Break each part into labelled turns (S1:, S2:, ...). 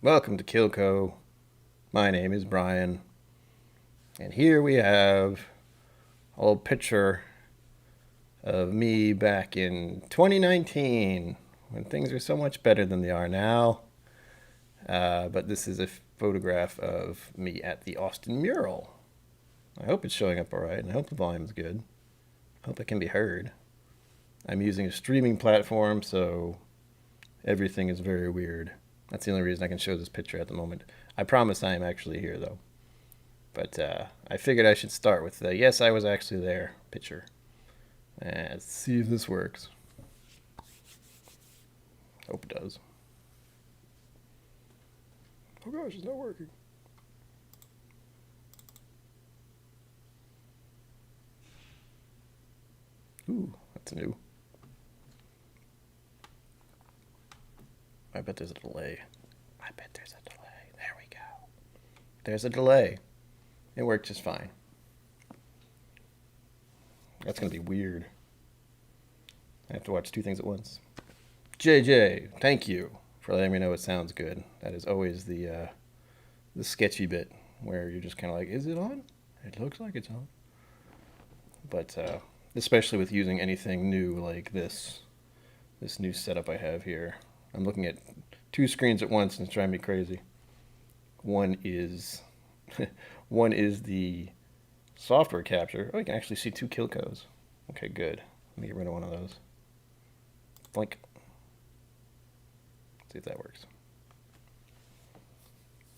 S1: Welcome to KIllco. My name is Brian. And here we have a little picture of me back in 2019 when things were so much better than they are now. But this is a photograph of me at the Austin mural. I hope it's showing up all right, and I hope the volume's good. I hope it can be heard. I'm using a streaming platform, so everything is very weird. That's the only reason I can show this picture at the moment. I promise I am actually here, though. But I figured I should start with the yes, I was actually there picture. Let's see if this works. Hope it does. Oh gosh, it's not working. Ooh, that's new. I bet there's a delay. There we go. There's a delay. It worked just fine. That's going to be weird. I have to watch two things at once. JJ, thank you for letting me know it sounds good. That is always the sketchy bit where you're just kind of like, is it on? It looks like it's on. But especially with using anything new like this new setup I have here. I'm looking at two screens at once and it's driving me crazy. One is the software capture. Oh, you can actually see two KIllcos. Okay, good. Let me get rid of one of those. Blink. See if that works.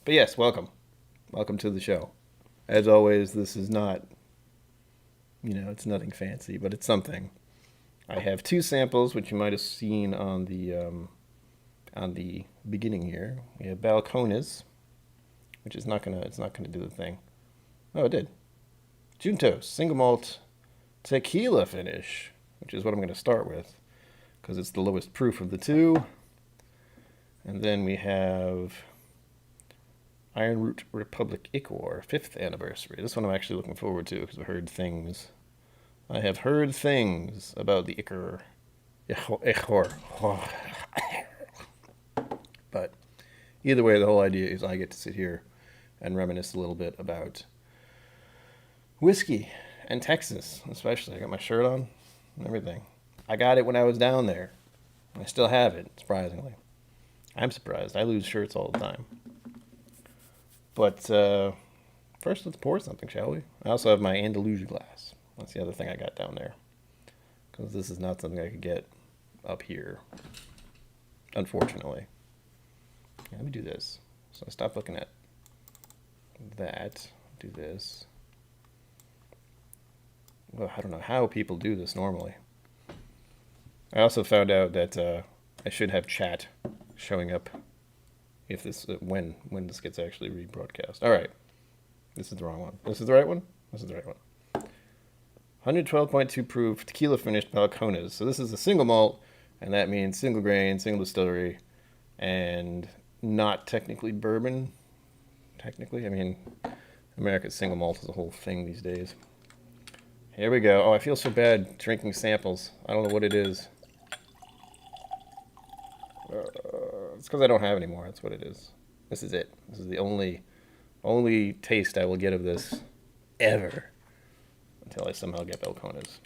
S1: But yes, welcome. Welcome to the show. As always, this is not, it's nothing fancy, but it's something. I have two samples, which you might have seen on the beginning here. We have Balcones, which is it's not gonna do the thing. Oh, it did. Juntos, single malt tequila finish, which is what I'm gonna start with, because it's the lowest proof of the two. And then we have Iron Root Republic Ichor, 5th anniversary. This one I'm actually looking forward to because I've heard things. I have heard things about the Ichor. But either way, the whole idea is I get to sit here and reminisce a little bit about whiskey and Texas, especially. I got my shirt on and everything. I got it when I was down there. I still have it, surprisingly. I'm surprised. I lose shirts all the time. But first, let's pour something, shall we? I also have my Andalusia glass. That's the other thing I got down there. Because this is not something I could get up here, unfortunately. Yeah, let me do this. So I stop looking at that. Do this. Well, I don't know how people do this normally. I also found out that I should have chat showing up if this when this gets actually rebroadcast. All right, this is the wrong one. This is the right one. This is the right one. 112.2 proof tequila finished Balcones. So this is a single malt, and that means single grain, single distillery, and not technically bourbon. Technically, I mean, America's single malt is a whole thing these days. Here we go. Oh, I feel so bad drinking samples. I don't know what it is. It's because I don't have any more. That's what it is. This is it. This is the only taste I will get of this ever until I somehow get Balcones.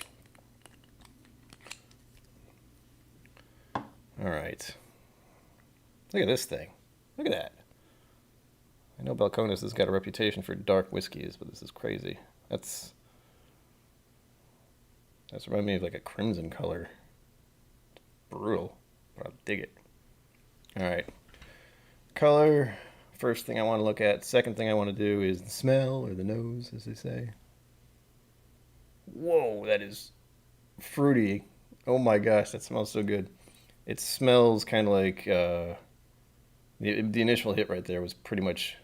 S1: All right. Look at this thing. Look at that. I know Balcones has got a reputation for dark whiskeys, but this is crazy. That's reminding me of like a crimson color. It's brutal, but I'll dig it. All right. Color, first thing I want to look at. Second thing I want to do is the smell, or the nose, as they say. Whoa, that is fruity. Oh my gosh, that smells so good. It smells kind of like, the initial hit right there was pretty much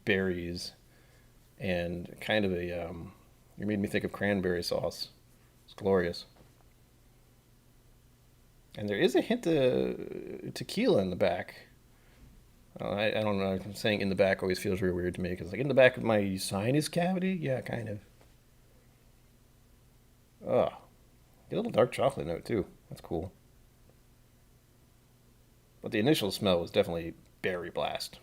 S1: berries and kind of you made me think of cranberry sauce. It's glorious. And there is a hint of tequila in the back. I don't know. I'm saying in the back always feels real weird to me because, like, in the back of my sinus cavity, yeah, kind of. Oh, get a little dark chocolate note too. That's cool. But the initial smell was definitely berry blast.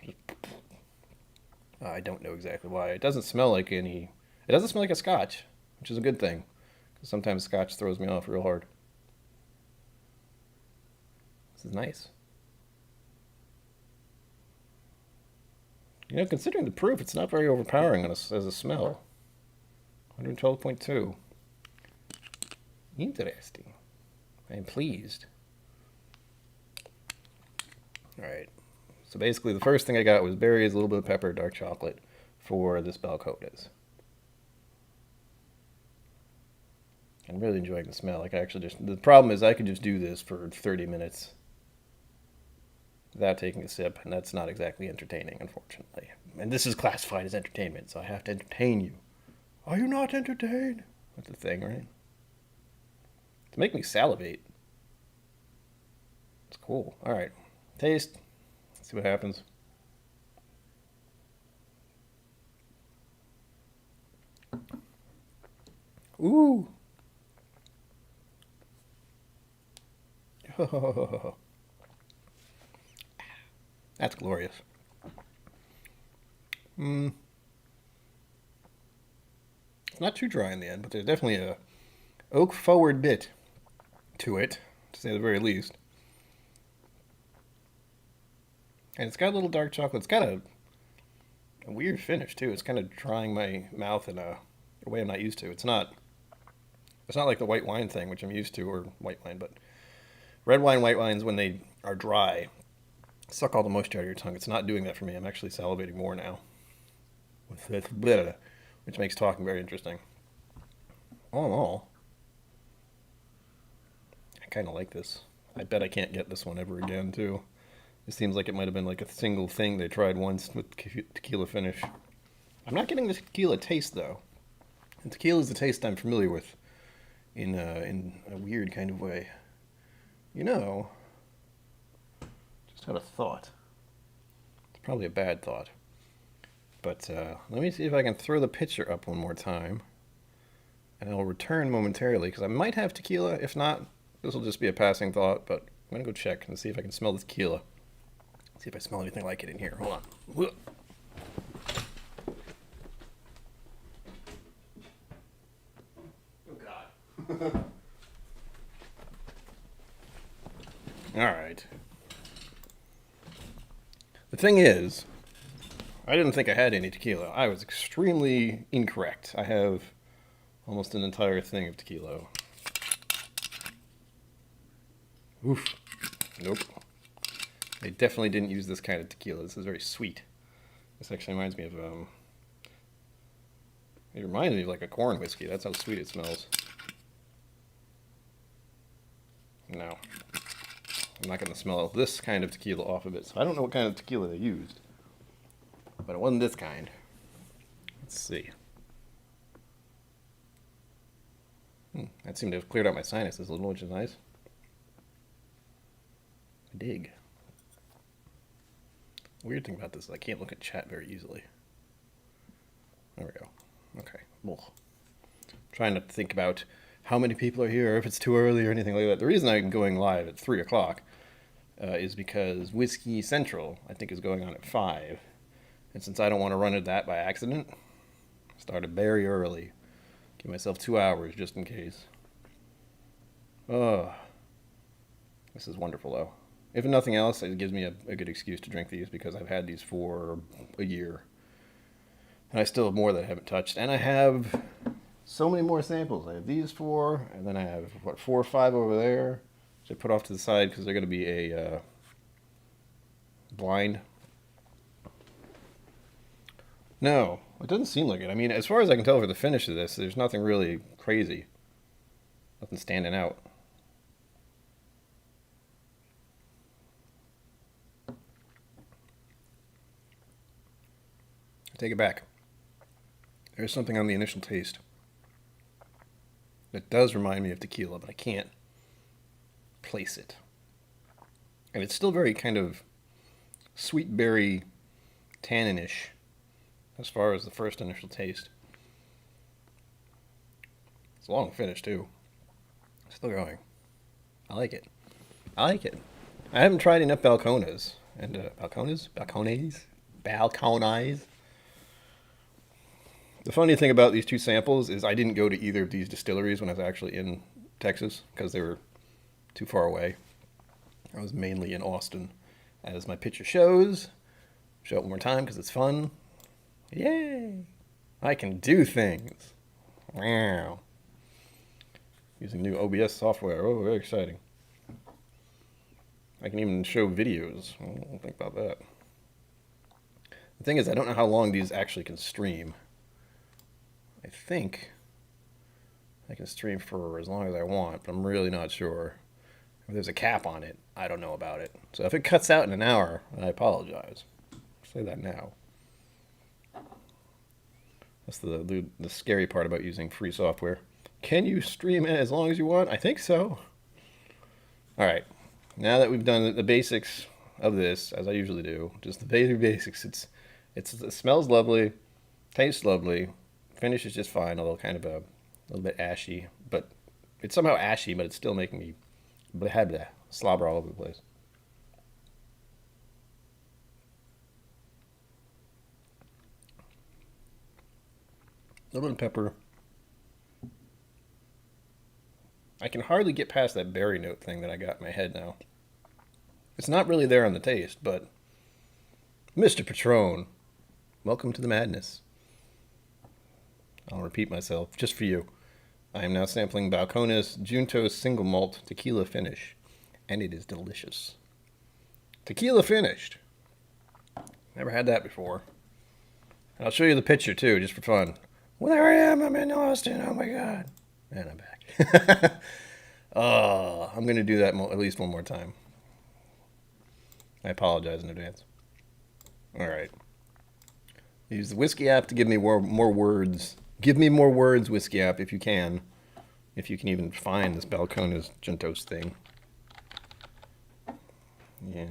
S1: I don't know exactly why. It doesn't smell like any... It doesn't smell like a scotch, which is a good thing. Because sometimes scotch throws me off real hard. This is nice. You know, considering the proof, it's not very overpowering as a smell. 112.2. Interesting. I'm pleased. Alright. So basically the first thing I got was berries, a little bit of pepper, dark chocolate for this Balcones. I'm really enjoying the smell. Like I actually just... The problem is I could just do this for 30 minutes without taking a sip, and that's not exactly entertaining, unfortunately. And this is classified as entertainment, so I have to entertain you. Are you not entertained? That's the thing, right? To make me salivate. It's cool. Alright. Taste. Let's see what happens. Ooh. That's glorious. It's not too dry in the end, but there's definitely a oak forward bit to it, to say the very least. And it's got a little dark chocolate. It's got a weird finish too. It's kind of drying my mouth in a way I'm not used to. It's not like the white wine thing, which I'm used to, or white wine, but red wine, white wines, when they are dry, suck all the moisture out of your tongue. It's not doing that for me. I'm actually salivating more now, with this blah, which makes talking very interesting. All in all, I kind of like this. I bet I can't get this one ever again, too. It seems like it might have been like a single thing they tried once with tequila finish. I'm not getting the tequila taste, though. And tequila is the taste I'm familiar with in a weird kind of way. You know, just had a thought. It's probably a bad thought. But let me see if I can throw the picture up one more time. And I'll return momentarily, because I might have tequila. If not, this will just be a passing thought. But I'm going to go check and see if I can smell the tequila. See if I smell anything like it in here. Hold on. Oh, God. All right. The thing is, I didn't think I had any tequila. I was extremely incorrect. I have almost an entire thing of tequila. Oof. Nope. They definitely didn't use this kind of tequila. This is very sweet. This actually reminds me of, it reminds me of like a corn whiskey. That's how sweet it smells. No. I'm not going to smell this kind of tequila off of it. So I don't know what kind of tequila they used. But it wasn't this kind. Let's see. That seemed to have cleared out my sinuses a little, which is nice. I dig. Weird thing about this is I can't look at chat very easily. There we go. Okay. Ugh. Trying not to think about how many people are here, or if it's too early or anything like that. The reason I'm going live at 3 o'clock is because Whiskey Central, I think, is going on at 5. And since I don't want to run into that by accident, I started very early. Give myself 2 hours just in case. Oh, this is wonderful, though. If nothing else, it gives me a good excuse to drink these because I've had these for a year. And I still have more that I haven't touched. And I have so many more samples. I have these 4, and then I have, what, 4 or 5 over there, which I put off to the side because they're going to be a blind. No, it doesn't seem like it. I mean, as far as I can tell for the finish of this, there's nothing really crazy. Nothing standing out. Take it back. There's something on the initial taste that does remind me of tequila, but I can't place it. And it's still very kind of sweet berry, tannin-ish as far as the first initial taste. It's a long finish too. Still going. I like it. I like it. I haven't tried enough balcones. And balconies. The funny thing about these two samples is I didn't go to either of these distilleries when I was actually in Texas because they were too far away. I was mainly in Austin, as my picture shows. Show it one more time because it's fun. Yay! I can do things. Wow. Using new OBS software. Oh, very exciting. I can even show videos. I'll think about that. The thing is, I don't know how long these actually can stream. I think I can stream for as long as I want, but I'm really not sure. If there's a cap on it, I don't know about it. So if it cuts out in an hour, I apologize. I'll say that now. That's the scary part about using free software. Can you stream it as long as you want? I think so. All right. Now that we've done the basics of this, as I usually do, just the very basics, it smells lovely, tastes lovely, finish is just fine, although kind of a little bit ashy, but it's somehow ashy, but it's still making me blah, blah, slobber all over the place. A little bit of pepper. I can hardly get past that berry note thing that I got in my head now. It's not really there on the taste, but Mr. Patron, welcome to the madness. I'll repeat myself just for you. I am now sampling Balcones Junto Single Malt Tequila Finish, and it is delicious. Tequila finished. Never had that before. And I'll show you the picture too, just for fun. Well, there I am. I'm in Austin. Oh my God. And I'm back. I'm going to do that at least one more time. I apologize in advance. All right. Use the Whizzky app to give me more words. Give me more words, Whizzky app, if you can. If you can even find this Balcones Juntos thing. Yeah,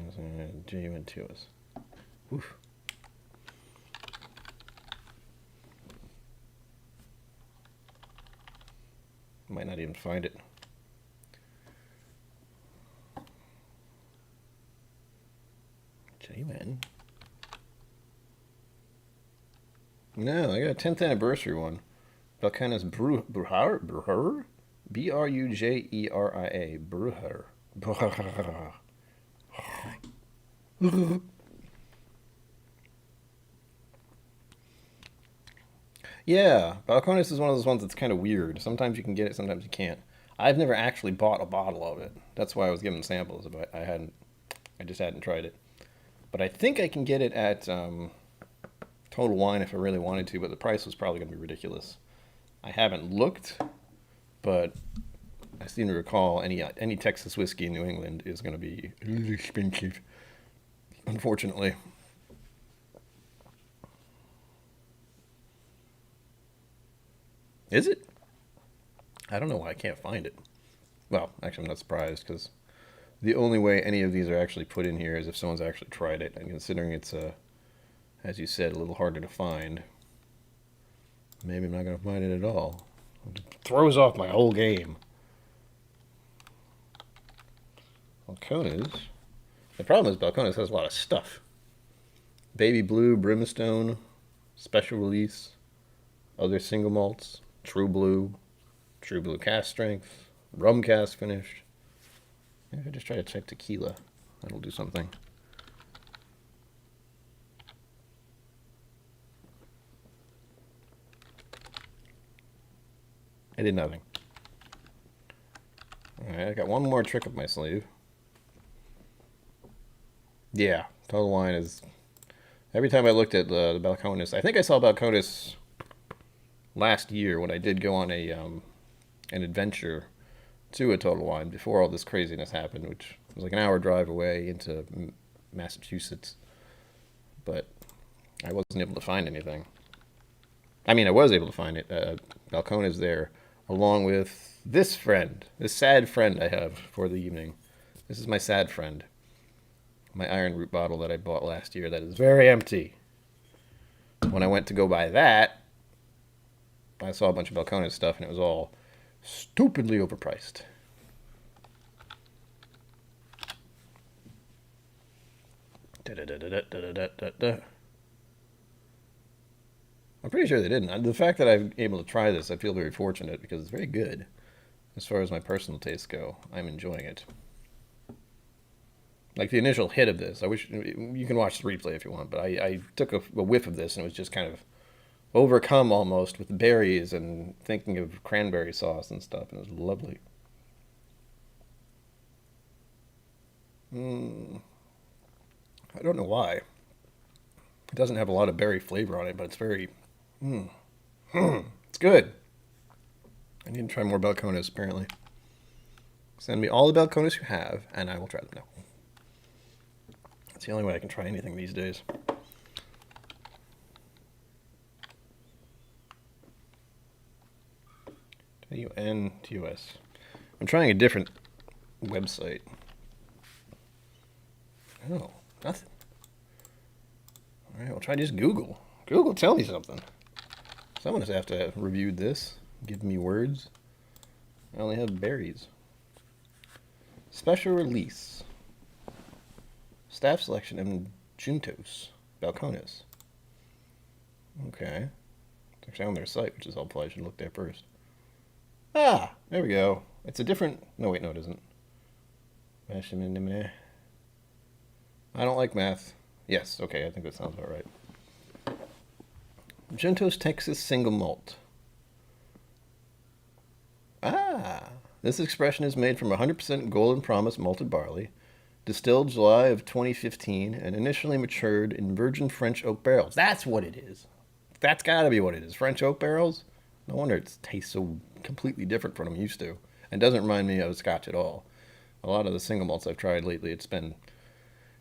S1: genuine to us. Oof. Might not even find it. J-Man. No, I got a 10th anniversary one. Balcones Brujer? B-R-U-J-E-R-I-A. Brujer. Yeah, Balcones is one of those ones that's kind of weird. Sometimes you can get it, sometimes you can't. I've never actually bought a bottle of it. That's why I was given samples, but I just hadn't tried it. But I think I can get it at Total Wine if I really wanted to, but the price was probably going to be ridiculous. I haven't looked, but I seem to recall any Texas whiskey in New England is going to be really expensive, unfortunately. Is it? I don't know why I can't find it. Well, actually, I'm not surprised because the only way any of these are actually put in here is if someone's actually tried it. And considering it's, as you said, a little harder to find, maybe I'm not going to find it at all. It throws off my whole game. Balcones. The problem is Balcones has a lot of stuff. Baby Blue, Brimstone, Special Release, other single malts, True Blue cask strength, rum cask finish. Maybe I just try to type tequila. That'll do something. I did nothing. Alright, I got one more trick up my sleeve. Yeah, Total Wine is... Every time I looked at the Balcones, I think I saw Balcones last year when I did go on an adventure to a Total Wine before all this craziness happened, which was like an hour drive away into Massachusetts. But I wasn't able to find anything. I mean, I was able to find it. Balcones there, along with this friend, this sad friend I have for the evening. This is my sad friend. My Iron Root bottle that I bought last year that is very empty. When I went to go buy that, I saw a bunch of Balcones stuff and it was all stupidly overpriced. I'm pretty sure they didn't. The fact that I'm able to try this, I feel very fortunate because it's very good. As far as my personal tastes go, I'm enjoying it. Like the initial hit of this, I wish you can watch the replay if you want, but I took a whiff of this and it was just kind of overcome almost with berries and thinking of cranberry sauce and stuff, and it was lovely. I don't know why. It doesn't have a lot of berry flavor on it, but it's very... It's good. I need to try more Balcones, apparently. Send me all the Balcones you have, and I will try them now. That's the only way I can try anything these days. WNTOS. I'm trying a different website. Oh, nothing. All right, we'll try just Google. Google, tell me something. Someone has to have reviewed this. Give me words. I only have berries. Special release. Staff selection and Juntos. Balcones. Okay. It's actually on their site, which is helpful. I should look there first. Ah, there we go. It's a different... No, wait, no, it isn't. I don't like math. Yes, okay, I think that sounds about right. Juntos Texas Single Malt. Ah, this expression is made from 100% Golden Promise malted barley, distilled July of 2015, and initially matured in virgin French oak barrels. That's what it is. That's got to be what it is. French oak barrels? No wonder it tastes so completely different from what I'm used to. And doesn't remind me of Scotch at all. A lot of the single malts I've tried lately, it's been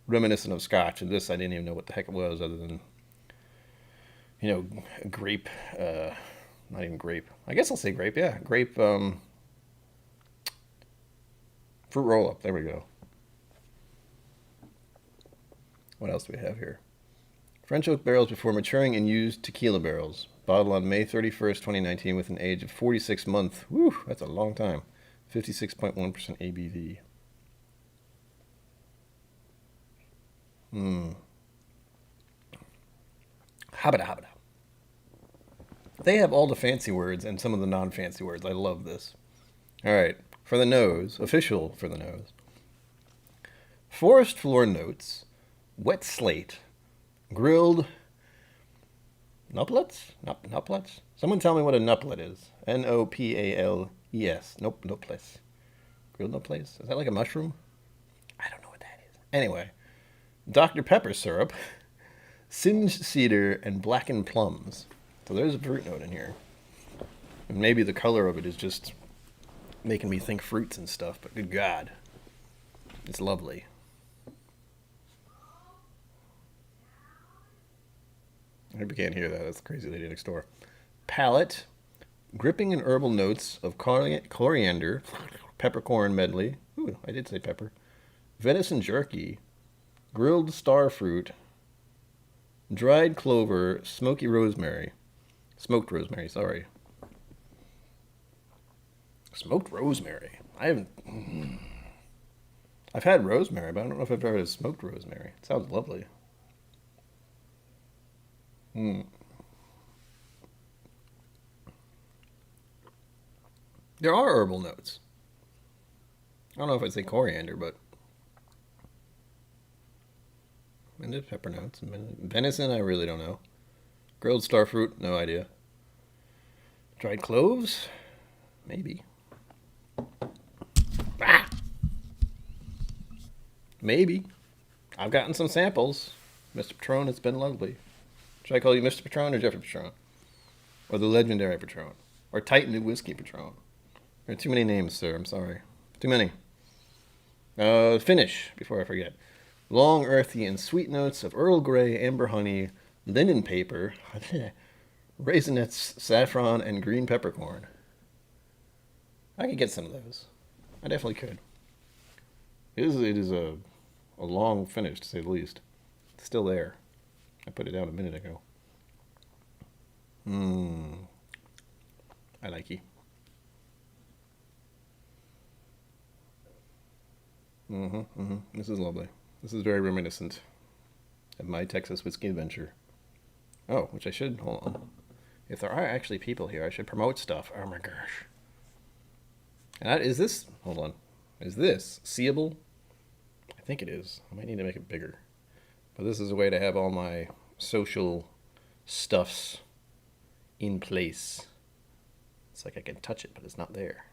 S1: reminiscent of Scotch, and this I didn't even know what the heck it was other than, you know, grape, not even grape. I guess I'll say grape, yeah. Grape, fruit roll-up, there we go. What else do we have here? French oak barrels before maturing in used tequila barrels. Bottled on May 31st, 2019 with an age of 46 months. Whew, that's a long time. 56.1% ABV. Habada habada. They have all the fancy words and some of the non-fancy words. I love this. All right, for the nose, official for the nose. Forest floor notes, wet slate, grilled nuplets? Nuplets? Someone tell me what a nuplet is. Nopales. Nope, nuplets. Grilled nuplets? Is that like a mushroom? I don't know what that is. Anyway, Dr. Pepper syrup, singed cedar, and blackened plums. So there's a fruit note in here. And maybe the color of it is just making me think fruits and stuff, but good God. It's lovely. I hope you can't hear that. That's the crazy lady next door. Palate, gripping and herbal notes of coriander, peppercorn medley. Ooh, I did say pepper. Venison jerky, grilled star fruit, dried clover, smoked rosemary, sorry. Smoked rosemary. I've had rosemary, but I don't know if I've ever had smoked rosemary. It sounds lovely. There are herbal notes. I don't know if I'd say coriander, but and there's pepper notes. Venison, I really don't know. Grilled starfruit, no idea. Dried cloves, maybe. Ah! Maybe. I've gotten some samples. Mr. Patron, it's been lovely. Should I call you Mr. Patron or Jeffrey Patron? Or the legendary Patron? Or Titan New Whiskey Patron? There are too many names, sir. I'm sorry. Too many. Finish, before I forget. Long, earthy, and sweet notes of Earl Grey, amber honey, linen paper, raisinets, saffron, and green peppercorn. I could get some of those. I definitely could. It is a long finish, to say the least. It's still there. I put it down a minute ago. I like it. This is lovely. This is very reminiscent. of my Texas whiskey adventure. Oh, which I should, hold on. If there are actually people here, I should promote stuff. Oh my gosh. And is this, hold on. Is this seeable? I think it is. I might need to make it bigger. But this is a way to have all my social stuffs in place. It's like I can touch it, but it's not there.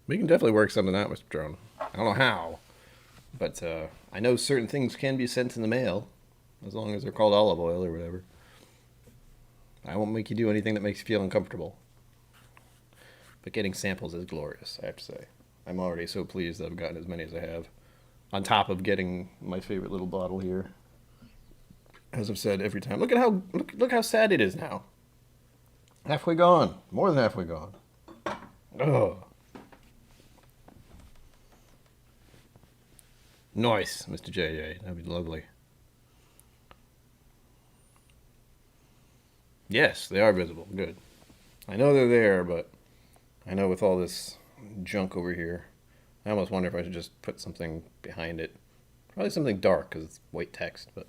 S1: We can definitely work something out, Mr. Drone. I don't know how, but I know certain things can be sent in the mail, as long as they're called olive oil or whatever. I won't make you do anything that makes you feel uncomfortable. But getting samples is glorious, I have to say. I'm already so pleased that I've gotten as many as I have. On top of getting my favorite little bottle here. As I've said every time. Look at how look how sad it is now. Halfway gone. More than halfway gone. Ugh. Nice, Mr. JJ. That'd be lovely. Yes, they are visible. Good. I know they're there, but I know with all this junk over here, I almost wonder if I should just put something behind it. Probably something dark, because it's white text, but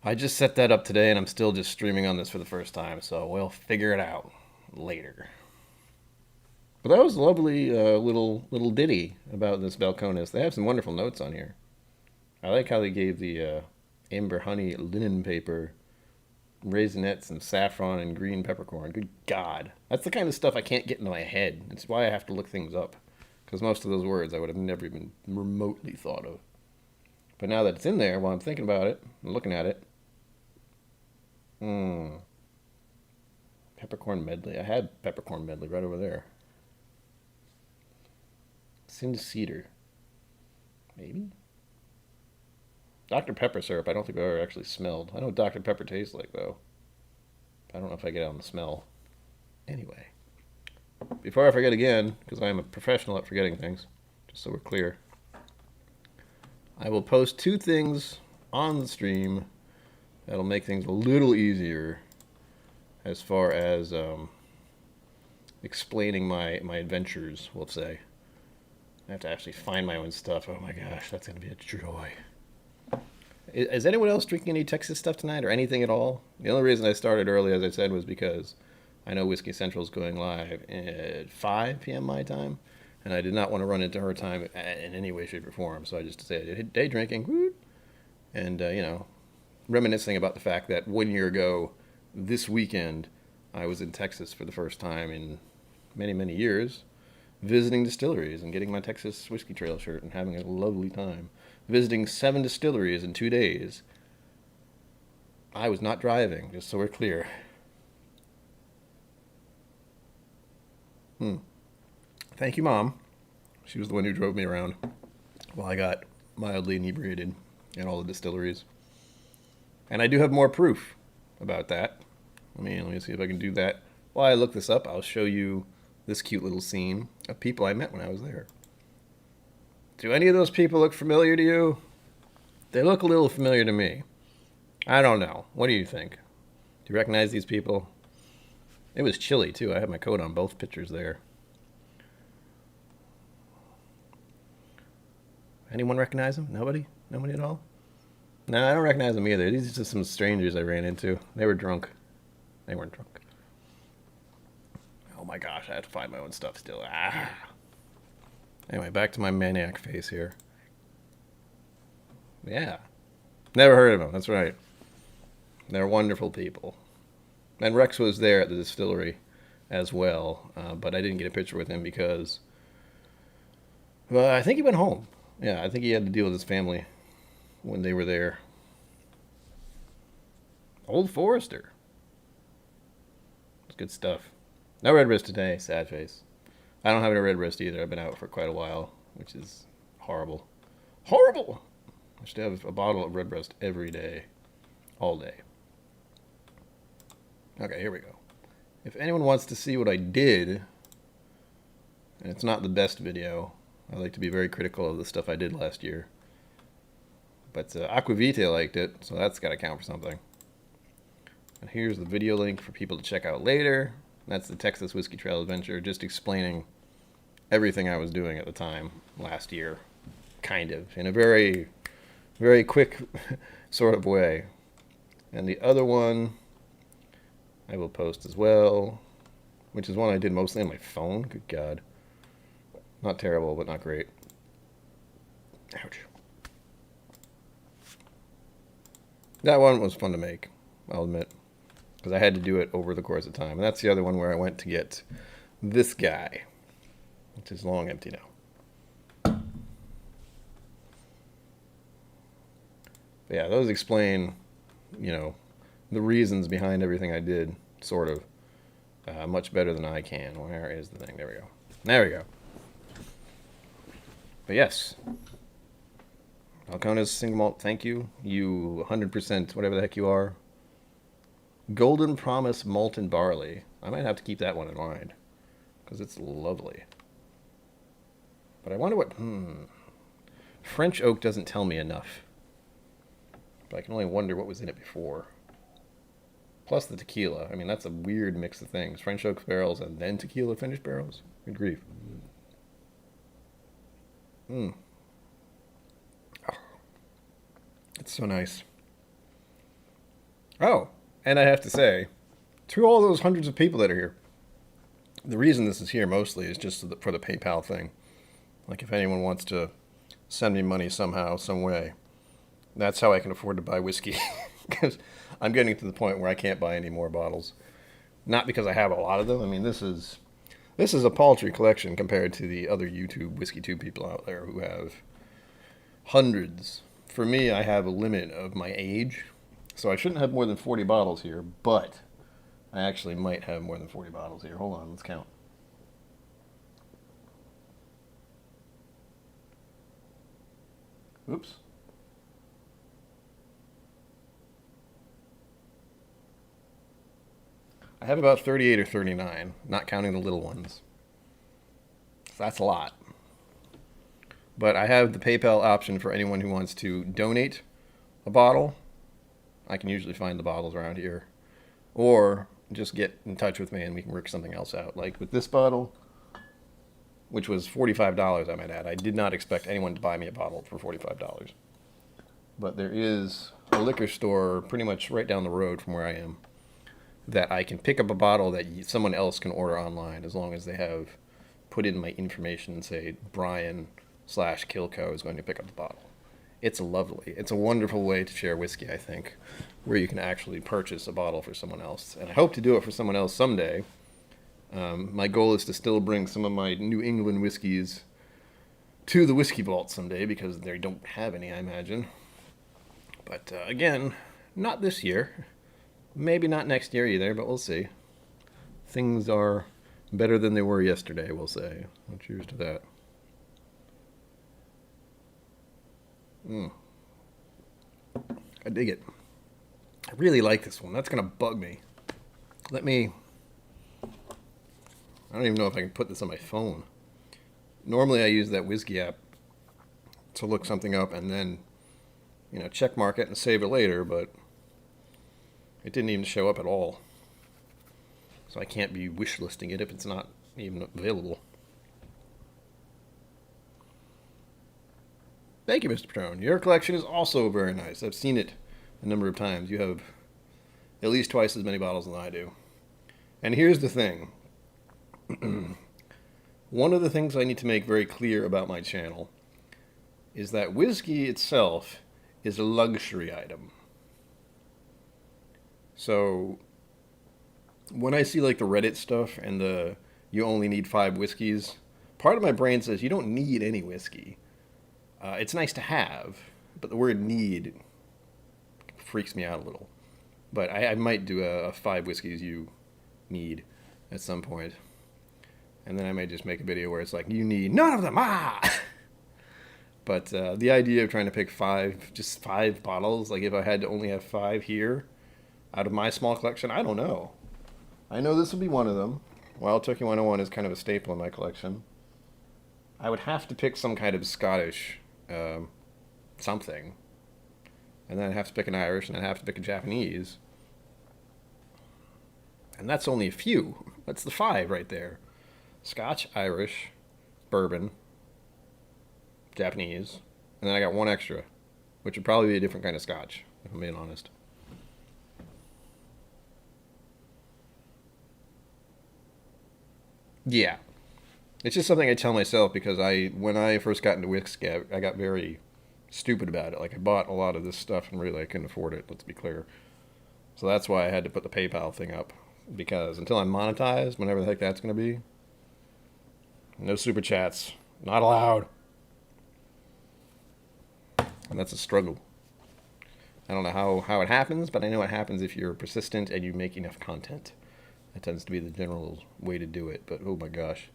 S1: I just set that up today, and I'm still just streaming on this for the first time, so we'll figure it out later. But that was a lovely little ditty about this Balcones. They have some wonderful notes on here. I like how they gave the amber honey linen paper raisinets and saffron and green peppercorn. Good God. That's the kind of stuff I can't get into my head. It's why I have to look things up. Because most of those words I would have never even remotely thought of. But now that it's in there, while I'm thinking about it and looking at it. Peppercorn medley. I had peppercorn medley right over there. Cinned cedar. Maybe? Dr. Pepper syrup, I don't think I've ever actually smelled. I know what Dr. Pepper tastes like, though. I don't know if I get it on the smell. Anyway. Before I forget again, because I am a professional at forgetting things, just so we're clear, I will post 2 things on the stream that'll make things a little easier as far as explaining my adventures, we'll say. I have to actually find my own stuff. Oh my gosh, that's going to be a joy. Is anyone else drinking any Texas stuff tonight or anything at all? The only reason I started early, as I said, was because I know Whiskey Central is going live at 5 p.m. my time, and I did not want to run into her time in any way, shape, or form. So I just decided day drinking, and reminiscing about the fact that 1 year ago, this weekend, I was in Texas for the first time in many, many years, visiting distilleries and getting my Texas Whiskey Trail shirt and having a lovely time. Visiting 7 distilleries in 2 days. I was not driving, just so we're clear. Thank you, Mom. She was the one who drove me around while I got mildly inebriated at all the distilleries. And I do have more proof about that. Let me see if I can do that. While I look this up, I'll show you this cute little scene of people I met when I was there. Do any of those people look familiar to you? They look a little familiar to me. I don't know. What do you think? Do you recognize these people? It was chilly, too. I had my coat on both pictures there. Anyone recognize them? Nobody? Nobody at all? No, I don't recognize them either. These are just some strangers I ran into. They were drunk. They weren't drunk. Oh my gosh, I have to find my own stuff still. Anyway, back to my maniac face here. Yeah. Never heard of them, that's right. They're wonderful people. And Rex was there at the distillery as well, but I didn't get a picture with him because, well, I think he went home. Yeah, I think he had to deal with his family when they were there. Old Forester. It's good stuff. No red wrist today, sad face. I don't have any red wrist either. I've been out for quite a while, which is horrible. Horrible! I should have a bottle of red breast every day. All day. Okay, here we go. If anyone wants to see what I did, and it's not the best video, I like to be very critical of the stuff I did last year. But Aquavite liked it, so that's got to count for something. And here's the video link for people to check out later. That's the Texas Whiskey Trail Adventure, just explaining everything I was doing at the time last year, kind of, in a very, very quick sort of way. And the other one I will post as well, which is one I did mostly on my phone. Good God. Not terrible, but not great. Ouch. That one was fun to make, I'll admit, because I had to do it over the course of time. And that's the other one where I went to get this guy, which is long empty now. But yeah, those explain, the reasons behind everything I did, sort of, much better than I can. Where is the thing? There we go. There we go. But yes, Alcona's single malt, thank you. You 100%, whatever the heck you are. Golden Promise Malted Barley. I might have to keep that one in mind, because it's lovely. But I wonder what... French oak doesn't tell me enough. But I can only wonder what was in it before. Plus the tequila. I mean, that's a weird mix of things. French oak barrels and then tequila finished barrels? Good grief. Oh, it's so nice. Oh, and I have to say, to all those hundreds of people that are here, the reason this is here mostly is just for the PayPal thing. Like, if anyone wants to send me money somehow, some way, that's how I can afford to buy whiskey. Because I'm getting to the point where I can't buy any more bottles. Not because I have a lot of them. I mean, this is a paltry collection compared to the other YouTube Whiskey Tube people out there who have hundreds. For me, I have a limit of my age, so I shouldn't have more than 40 bottles here, but I actually might have more than 40 bottles here. Hold on, let's count. Oops. I have about 38 or 39, not counting the little ones. So that's a lot. But I have the PayPal option for anyone who wants to donate a bottle. I can usually find the bottles around here. Or just get in touch with me and we can work something else out. Like with this bottle, which was $45, I might add. I did not expect anyone to buy me a bottle for $45. But there is a liquor store pretty much right down the road from where I am that I can pick up a bottle that someone else can order online as long as they have put in my information and say Brian/KIllco is going to pick up the bottle. It's lovely. It's a wonderful way to share whiskey, I think, where you can actually purchase a bottle for someone else. And I hope to do it for someone else someday. My goal is to still bring some of my New England whiskeys to the Whiskey Vault someday because they don't have any, I imagine. But again, not this year. Maybe not next year either, but we'll see. Things are better than they were yesterday, we'll say. Well, cheers to that. I dig it. I really like this one. That's going to bug me. I don't even know if I can put this on my phone. Normally I use that Whizzky app to look something up and then, check mark it and save it later, but it didn't even show up at all. So I can't be wish listing it if it's not even available. Thank you, Mr. Patron. Your collection is also very nice. I've seen it a number of times. You have at least twice as many bottles than I do. And here's the thing. One of the things I need to make very clear about my channel is that whiskey itself is a luxury item. So when I see like the Reddit stuff and you only need 5 whiskeys, part of my brain says you don't need any whiskey. It's nice to have, but the word need freaks me out a little. But I might do a 5 whiskeys you need at some point. And then I might just make a video where it's like, you need none of them, But the idea of trying to pick 5 bottles, like if I had to only have 5 here out of my small collection, I don't know. I know this will be one of them. Wild Turkey 101 is kind of a staple in my collection. I would have to pick some kind of Scottish something. And then I'd have to pick an Irish, and I'd have to pick a Japanese. And that's only a few. That's the 5 right there. Scotch, Irish, bourbon, Japanese, and then I got one extra, which would probably be a different kind of scotch, if I'm being honest. Yeah. It's just something I tell myself because when I first got into Whizzky App, I got very stupid about it. Like, I bought a lot of this stuff and really I couldn't afford it, let's be clear. So that's why I had to put the PayPal thing up. Because until I'm monetized, whenever the heck that's going to be, no super chats. Not allowed. And that's a struggle. I don't know how it happens, but I know it happens if you're persistent and you make enough content. That tends to be the general way to do it. But oh my gosh.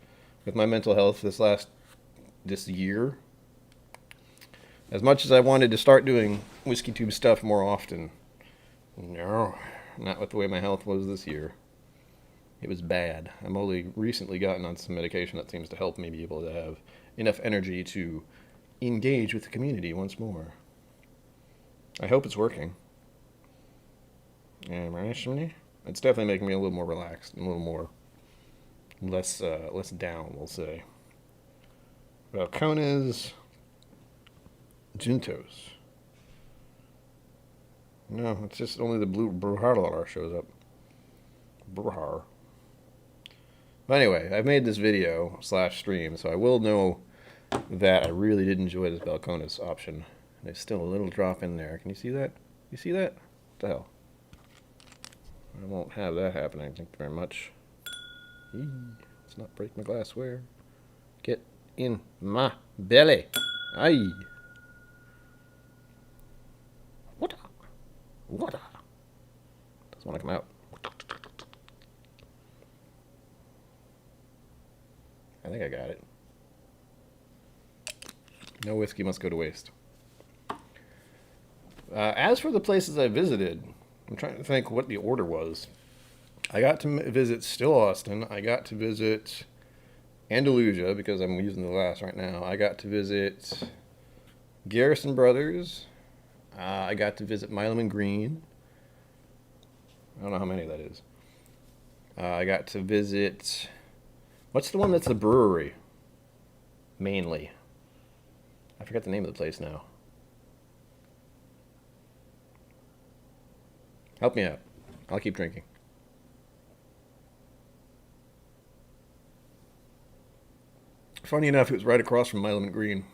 S1: With my mental health this year, as much as I wanted to start doing Whiskey Tube stuff more often, no, not with the way my health was this year. It was bad. I'm only recently gotten on some medication that seems to help me be able to have enough energy to engage with the community once more. I hope it's working. It's definitely making me a little more relaxed, and a little more less down, we'll say. Balcones, Juntos. No, it's just only the blue Bruhar shows up. Bruhar. But anyway, I've made this video / stream, so I will know that I really did enjoy this Balcones option. There's still a little drop in there. Can you see that? You see that? What the hell? I won't have that happening. Thank you very much. Let's not break my glassware. Get in my belly. Aye. Water. Water. Doesn't want to come out. I think I got it. No whiskey must go to waste. As for the places I visited, I'm trying to think what the order was. I got to visit Still Austin. I got to visit Andalusia, because I'm using the glass right now. I got to visit Garrison Brothers. I got to visit Milam and Green. I don't know how many that is. I got to visit... What's the one that's the brewery? Mainly. I forgot the name of the place now. Help me out. I'll keep drinking. Funny enough, it was right across from Milam and Green.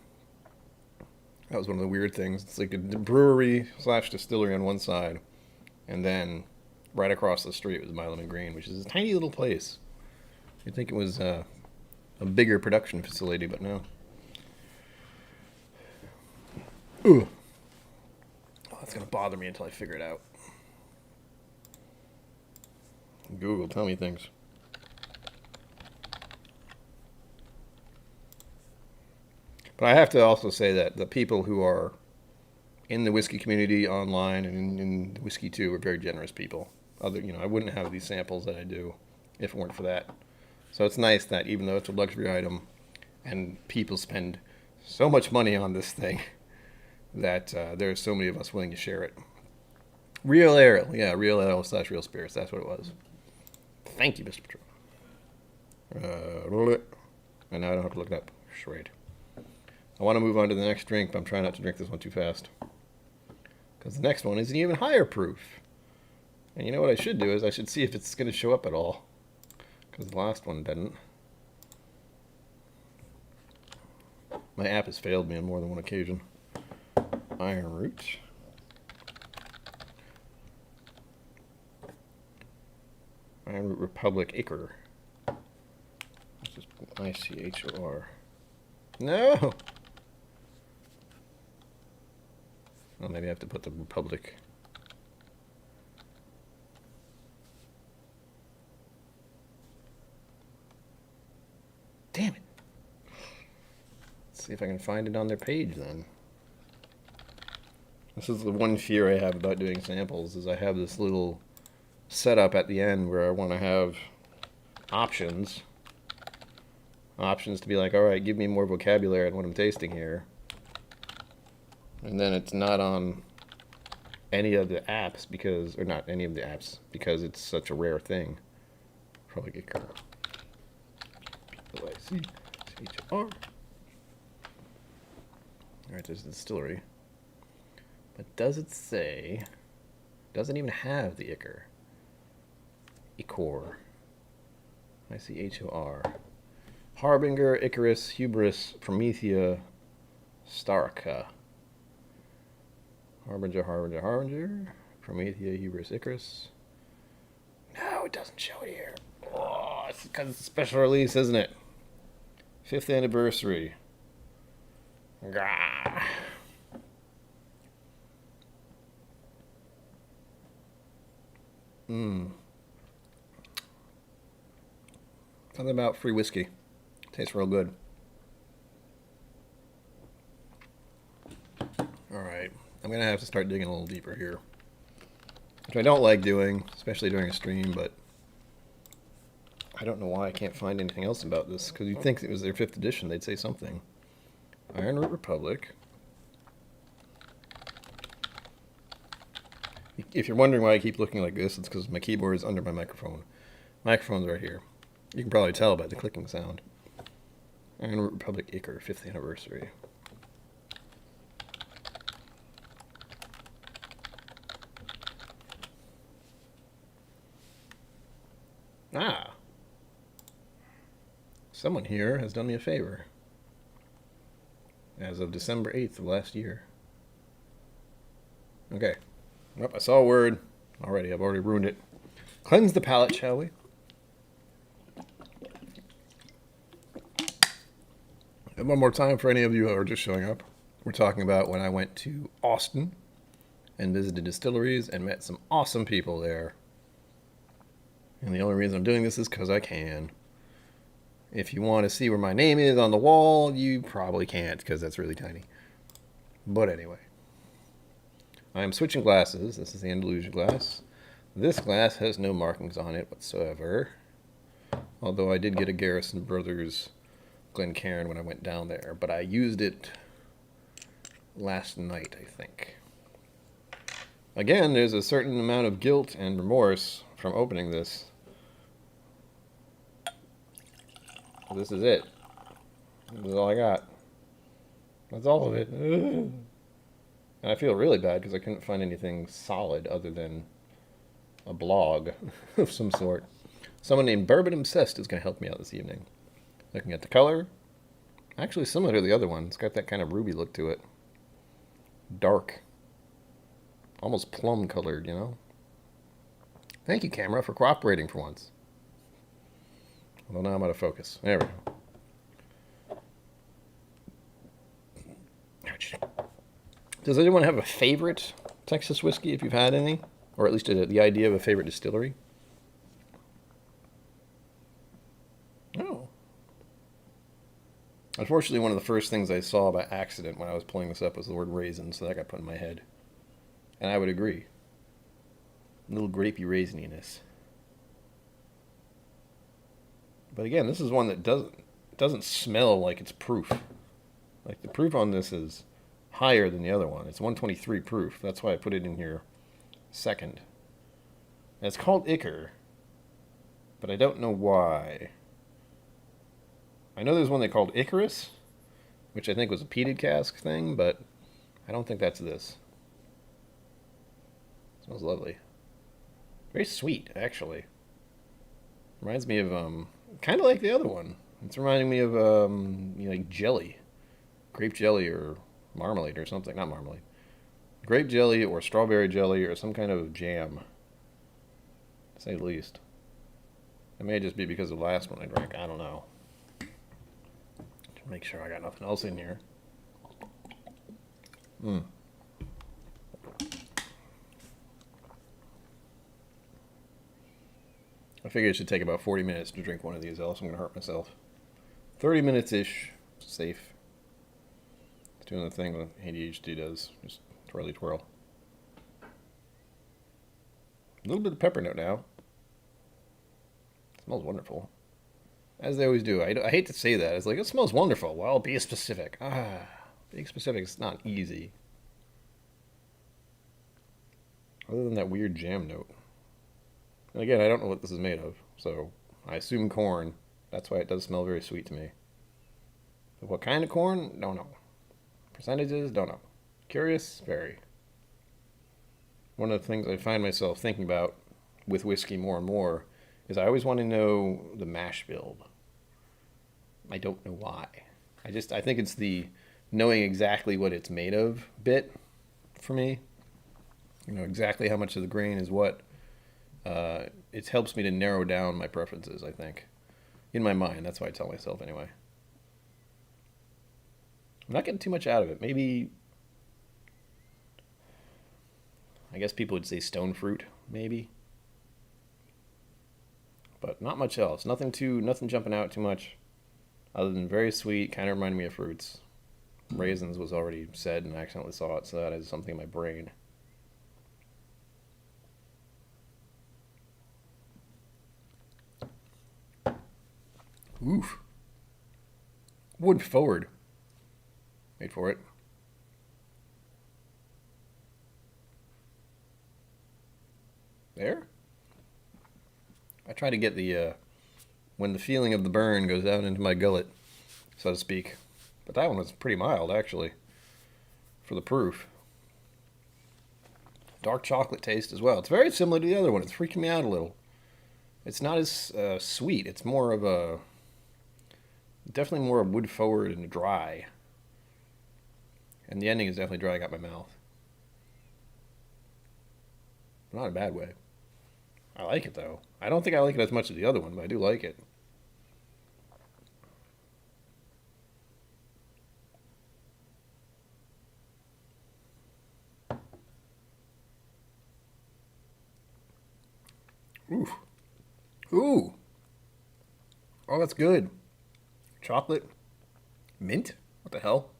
S1: That was one of the weird things. It's like a brewery / distillery on one side, and then right across the street was Milam and Green, which is a tiny little place. You'd think it was a bigger production facility, but no. Ooh. Oh, that's going to bother me until I figure it out. Google, tell me things. But I have to also say that the people who are in the whiskey community online and in Whiskey too are very generous people. I wouldn't have these samples that I do if it weren't for that. So it's nice that even though it's a luxury item and people spend so much money on this thing, that there are so many of us willing to share it. Real ale, yeah, real ale / real spirits, that's what it was. Thank you, Mr. Patrol. And now I don't have to look it up. Straight. I want to move on to the next drink, but I'm trying not to drink this one too fast. Because the next one is an even higher proof. And you know what I should do is I should see if it's going to show up at all. Because the last one didn't. My app has failed me on more than one occasion. Iron Root. Iron Root Republic Acre. It's just ICHOR. No! Well, maybe I have to put the Republic. Damn it. Let's see if I can find it on their page then. This is the one fear I have about doing samples, is I have this little setup at the end where I want to have options. Options to be like, alright, give me more vocabulary on what I'm tasting here. And then it's not on any of the apps because, or not any of the apps, because it's such a rare thing. Probably get caught. H-O-R. Alright, there's the distillery. But does it say... Doesn't even have the Ichor. Ichor. I see H-O-R. Harbinger, Icarus, Hubris, Promethea, Starka. Harbinger, Harbinger, Harbinger. Promethea, Hubris, Icarus. No, it doesn't show it here. Oh, it's because it's a special release, isn't it? 5th anniversary. Gah. Something about free whiskey. Tastes real good. Alright, I'm going to have to start digging a little deeper here. Which I don't like doing, especially during a stream, but I don't know why I can't find anything else about this, because you'd think it was their 5th edition, they'd say something. Ironroot Republic. If you're wondering why I keep looking like this, it's because my keyboard is under my microphone. Microphone's right here. You can probably tell by the clicking sound. Ironroot Republic Ichor, 5th anniversary. Ah! Someone here has done me a favor. As of December 8th of last year. Okay. Well, I saw a word already. I've already ruined it. Cleanse the palate, shall we? And one more time for any of you who are just showing up. We're talking about when I went to Austin and visited distilleries and met some awesome people there. And the only reason I'm doing this is because I can. If you want to see where my name is on the wall, you probably can't because that's really tiny. But anyway. I am switching glasses. This is the Andalusia glass. This glass has no markings on it whatsoever. Although I did get a Garrison Brothers Glencairn when I went down there. But I used it last night, I think. Again, there's a certain amount of guilt and remorse from opening this. This is it. This is all I got. That's all of it. And I feel really bad because I couldn't find anything solid other than a blog of some sort. Someone named Bourbon Obsessed is going to help me out this evening. Looking at the color. Actually similar to the other one. It's got that kind of ruby look to it. Dark. Almost plum colored, you know? Thank you, camera, for cooperating for once. Well, now I'm out of focus. There we go. Does anyone have a favorite Texas whiskey, if you've had any? Or at least the idea of a favorite distillery? Oh. Unfortunately, one of the first things I saw by accident when I was pulling this up was the word raisin, so that got put in my head. And I would agree. A little grapey raisiness. But again, this is one that doesn't smell like it's proof. Like the proof on this is higher than the other one. It's 123 proof. That's why I put it in here second. And it's called Ichor, but I don't know why. I know there's one they called Icarus, which I think was a peated cask thing, but I don't think that's this. It smells lovely. Very sweet, actually. Reminds me of, kind of like the other one. It's reminding me of, like jelly. Grape jelly or marmalade or something. Not marmalade. Grape jelly or strawberry jelly or some kind of jam. To say the least. It may just be because of the last one I drank. I don't know. Make sure I got nothing else in here. I figure it should take about 40 minutes to drink one of these, else I'm going to hurt myself. 30 minutes-ish. Safe. It's doing the thing that ADHD does. Just twirly twirl. A little bit of pepper note now. It smells wonderful. As they always do. I hate to say that. It's like, it smells wonderful. Well, be specific. Being specific is not easy. Other than that weird jam note. And again, I don't know what this is made of, so I assume corn. That's why it does smell very sweet to me. What kind of corn? Don't know. Percentages? Don't know. Curious? Very. One of the things I find myself thinking about with whiskey more and more is I always want to know the mash bill. I don't know why. I think it's the knowing exactly what it's made of bit for me. You know exactly how much of the grain is what. It helps me to narrow down my preferences, I think. In my mind, that's what I tell myself anyway. I'm not getting too much out of it. Maybe, I guess people would say stone fruit, maybe. But not much else. Nothing jumping out too much. Other than very sweet, kind of reminding me of fruits. Raisins was already said and I accidentally saw it, so that is something in my brain. Oof. Wood forward. Wait for it. There? I try to get the, when the feeling of the burn goes down into my gullet, so to speak. But that one was pretty mild, actually, for the proof. Dark chocolate taste as well. It's very similar to the other one. It's freaking me out a little. It's not as sweet. It's more of a, definitely more wood forward and dry. And the ending is definitely drying out my mouth. Not in a bad way. I like it, though. I don't think I like it as much as the other one, but I do like it. Ooh. Ooh. Oh, that's good. Chocolate. Mint? What the hell?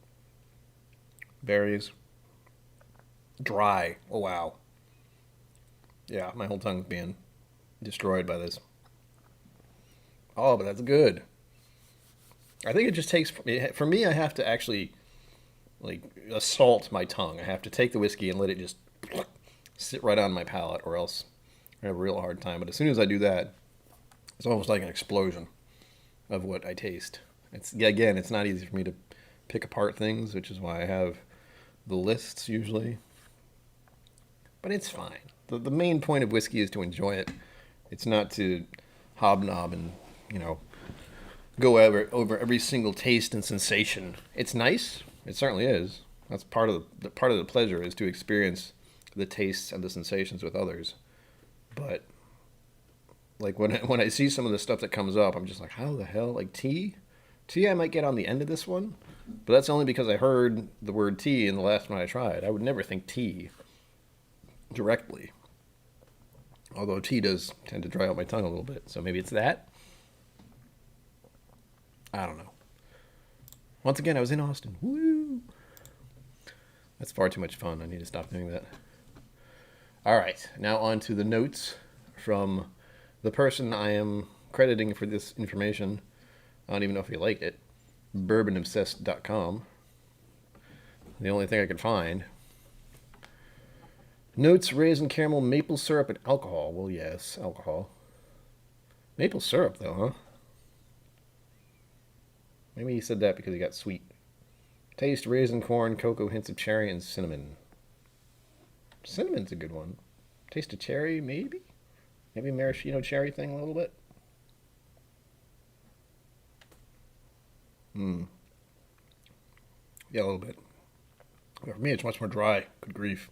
S1: Berries. Dry. Oh, wow. Yeah, my whole tongue's being destroyed by this. Oh, but that's good. I think it just takes, for me, I have to actually, like, assault my tongue. I have to take the whiskey and let it just sit right on my palate, or else I have a real hard time. But as soon as I do that, it's almost like an explosion of what I taste. Again, it's not easy for me to pick apart things, which is why I have the lists usually. But it's fine. The main point of whiskey is to enjoy it. It's not to hobnob and, go over every single taste and sensation. It's nice. It certainly is. That's part of the pleasure, is to experience the tastes and the sensations with others. But like when I see some of the stuff that comes up, I'm just like, how the hell? Like tea? Tea I might get on the end of this one, but that's only because I heard the word tea in the last one I tried. I would never think tea directly. Although tea does tend to dry out my tongue a little bit, so maybe it's that. I don't know. Once again, I was in Austin. Woo! That's far too much fun. I need to stop doing that. All right, now on to the notes from the person I am crediting for this information. I don't even know if he liked it. Bourbonobsessed.com. The only thing I could find. Notes: raisin, caramel, maple syrup, and alcohol. Well, yes, alcohol. Maple syrup, though, huh? Maybe he said that because he got sweet. Taste: raisin, corn, cocoa, hints of cherry, and cinnamon. Cinnamon's a good one. Taste of cherry, maybe? Maybe maraschino cherry thing a little bit. Yeah, a little bit. But for me, it's much more dry. Good grief.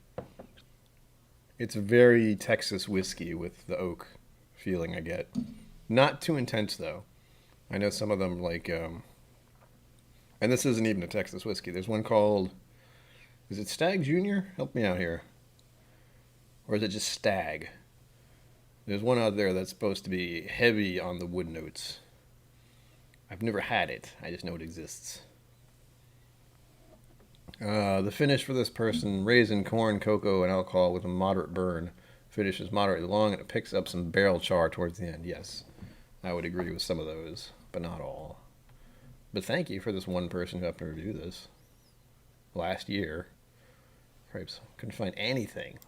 S1: It's very Texas whiskey with the oak feeling I get. Not too intense, though. I know some of them, like, and this isn't even a Texas whiskey. There's one called, is it Stag Junior? Help me out here. Or is it just Stag? There's one out there that's supposed to be heavy on the wood notes. I've never had it. I just know it exists. The finish for this person: raisin, corn, cocoa, and alcohol with a moderate burn. Finish is moderately long and it picks up some barrel char towards the end. Yes, I would agree with some of those, but not all. But thank you for this one person who helped me review this last year. Perhaps couldn't find anything.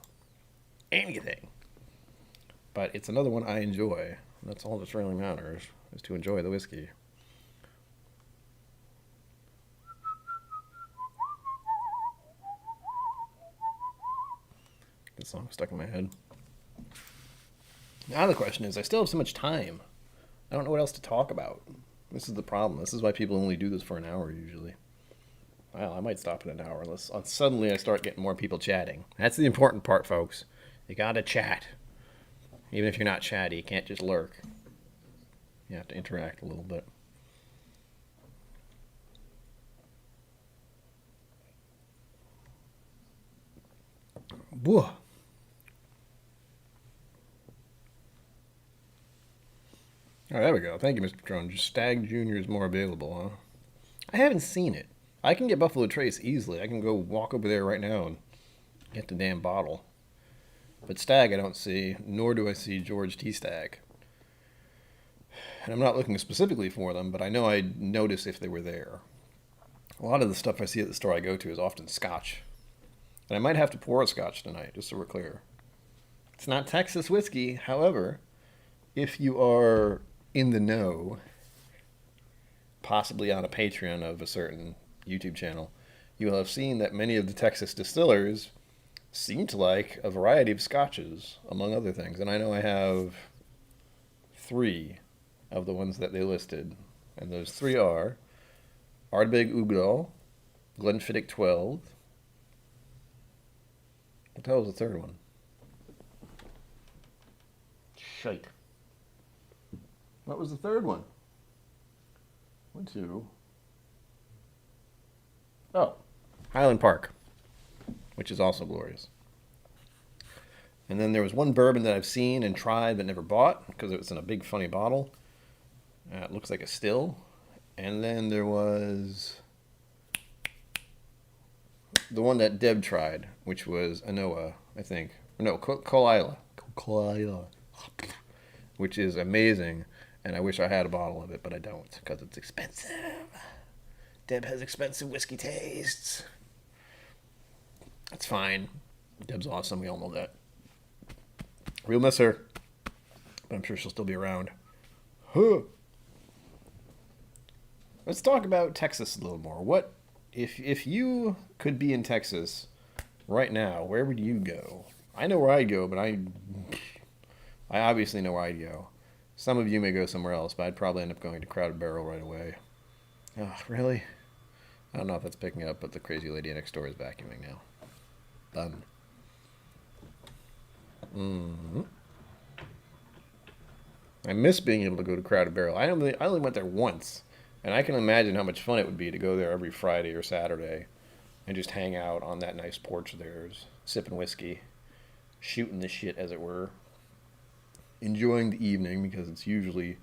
S1: But it's another one I enjoy. That's all that really matters, is to enjoy the whiskey. song stuck in my head. Now the question is, I still have so much time. I don't know what else to talk about. This is the problem. This is why people only do this for an hour usually. Well, I might stop at an hour unless suddenly I start getting more people chatting. That's the important part, folks. You gotta chat. Even if you're not chatty, you can't just lurk. You have to interact a little bit. Whoa. All right, there we go. Thank you, Mr. Patron. Just Stag Jr. is more available, huh? I haven't seen it. I can get Buffalo Trace easily. I can go walk over there right now and get the damn bottle. But Stag I don't see, nor do I see George T. Stag. And I'm not looking specifically for them, but I know I'd notice if they were there. A lot of the stuff I see at the store I go to is often Scotch. And I might have to pour a Scotch tonight, just so we're clear. It's not Texas whiskey. However, if you are in the know, possibly on a Patreon of a certain YouTube channel, you will have seen that many of the Texas distillers seem to like a variety of scotches, among other things. And I know I have 3 of the ones that they listed. And those 3 are Ardbeg Uigeadail, Glenfiddich 12. What the hell was the third one? Shite. What was the third one? 1, 2. Oh, Highland Park, which is also glorious. And then there was one bourbon that I've seen and tried but never bought because it was in a big funny bottle. It looks like a still. And then there was the one that Deb tried, which was Anoa, I think. No, Kolila, which is amazing. And I wish I had a bottle of it, but I don't because it's expensive. Deb has expensive whiskey tastes. That's fine. Deb's awesome. We all know that. We'll miss her, but I'm sure she'll still be around. Huh. Let's talk about Texas a little more. What if you could be in Texas right now? Where would you go? I know where I'd go, but I obviously know where I'd go. Some of you may go somewhere else, but I'd probably end up going to Crowded Barrel right away. Oh, really? I don't know if that's picking up, but the crazy lady next door is vacuuming now. Done. Mm-hmm. I miss being able to go to Crowded Barrel. I only went there once, and I can imagine how much fun it would be to go there every Friday or Saturday and just hang out on that nice porch of theirs, sipping whiskey, shooting the shit, as it were. Enjoying the evening, because it's usually...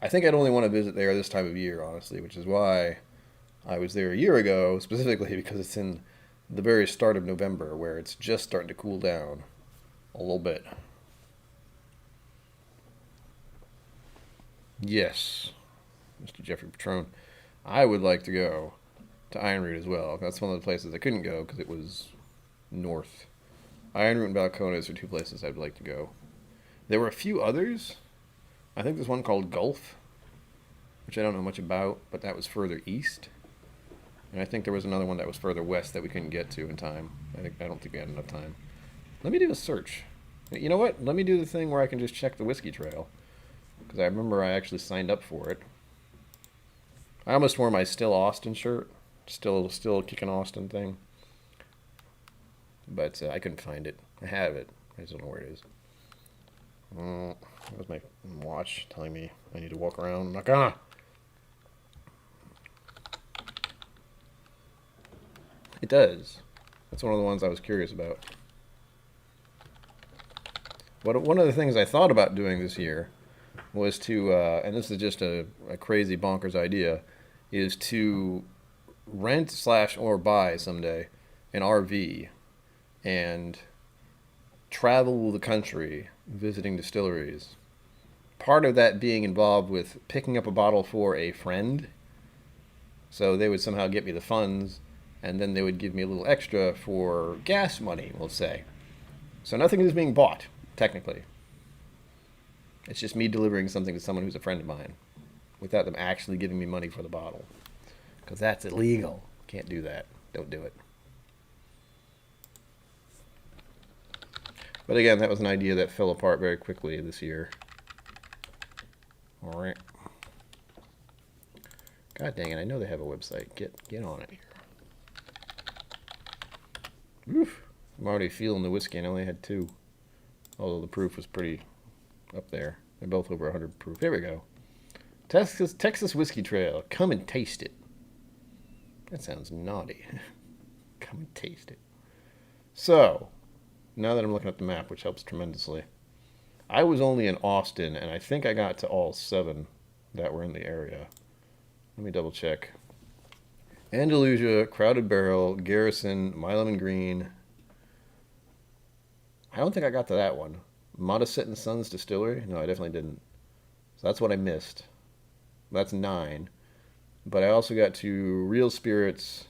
S1: I think I'd only want to visit there this time of year, honestly, which is why I was there a year ago, specifically because it's in the very start of November, where it's just starting to cool down a little bit. Yes, Mr. Jeffrey Patron. I would like to go to Iron Root as well. That's one of the places I couldn't go because it was north. Iron Root and Balcones are 2 places I'd like to go. There were a few others. I think there's one called Gulf, which I don't know much about, but that was further east. And I think there was another one that was further west that we couldn't get to in time. I don't think we had enough time. Let me do a search. You know what? Let me do the thing where I can just check the whiskey trail, because I remember I actually signed up for it. I almost wore my Still Austin shirt, still kicking Austin thing, but I couldn't find it. I have it. I just don't know where it is. That was my watch telling me I need to walk around. I'm not gonna. It does. That's one of the ones I was curious about. One of the things I thought about doing this year was to, and this is just a crazy bonkers idea, is to rent / or buy someday an RV and travel the country visiting distilleries. Part of that being involved with picking up a bottle for a friend. So they would somehow get me the funds, and then they would give me a little extra for gas money, we'll say. So nothing is being bought, technically. It's just me delivering something to someone who's a friend of mine without them actually giving me money for the bottle. Because that's illegal. Can't do that. Don't do it. But again, that was an idea that fell apart very quickly this year. All right. God dang it, I know they have a website. Get on it here. Oof. I'm already feeling the whiskey, and I only had 2. Although the proof was pretty up there. They're both over 100 proof. Here we go. Texas Whiskey Trail. Come and taste it. That sounds naughty. Come and taste it. So, now that I'm looking at the map, which helps tremendously, I was only in Austin, and I think I got to all 7 that were in the area. Let me double check. Andalusia, Crowded Barrel, Garrison, Milam and Green. I don't think I got to that one. Modestet and Sons Distillery? No, I definitely didn't. So that's what I missed. That's 9. But I also got to Real Spirits.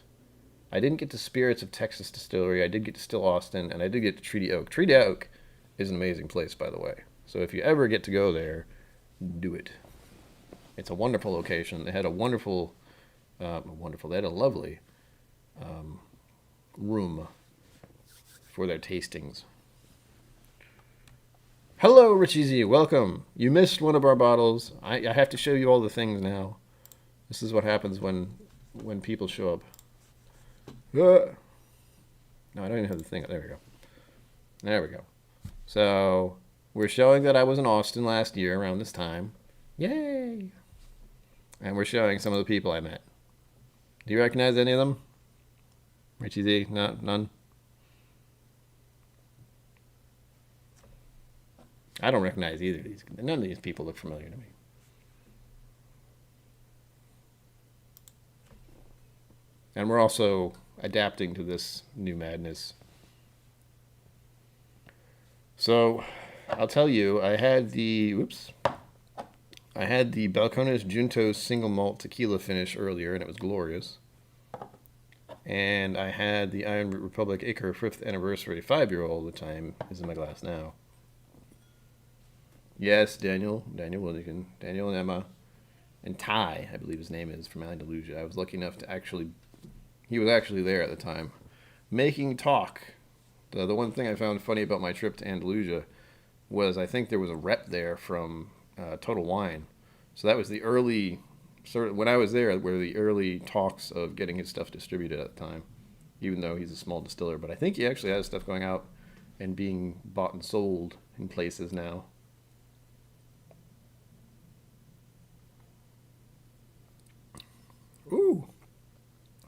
S1: I didn't get to Spirits of Texas Distillery. I did get to Still Austin, and I did get to Treaty Oak. Treaty Oak is an amazing place, by the way. So if you ever get to go there, do it. It's a wonderful location. They had a they had a lovely room for their tastings. Hello, Richie Z. Welcome. You missed one of our bottles. I have to show you all the things now. This is what happens when people show up. No, I don't even have the thing. There we go. There we go. So, we're showing that I was in Austin last year around this time. Yay! And we're showing some of the people I met. Do you recognize any of them? Richie Z? No, none? I don't recognize either of these. None of these people look familiar to me. And we're also adapting to this new madness. So, I'll tell you, I had the Balcones Juntos single malt tequila finish earlier, and it was glorious. And I had the Iron Root Republic Acre 5th Anniversary 5-year-old, which is in my glass now. Yes, Daniel Willigan, Daniel and Emma, and Ty, I believe his name is, from Andalusia. I was lucky enough to he was actually there at the time, making talk. The one thing I found funny about my trip to Andalusia was I think there was a rep there from Total Wine. So that was the early, when I was there, were the early talks of getting his stuff distributed at the time, even though he's a small distiller. But I think he actually has stuff going out and being bought and sold in places now. Ooh.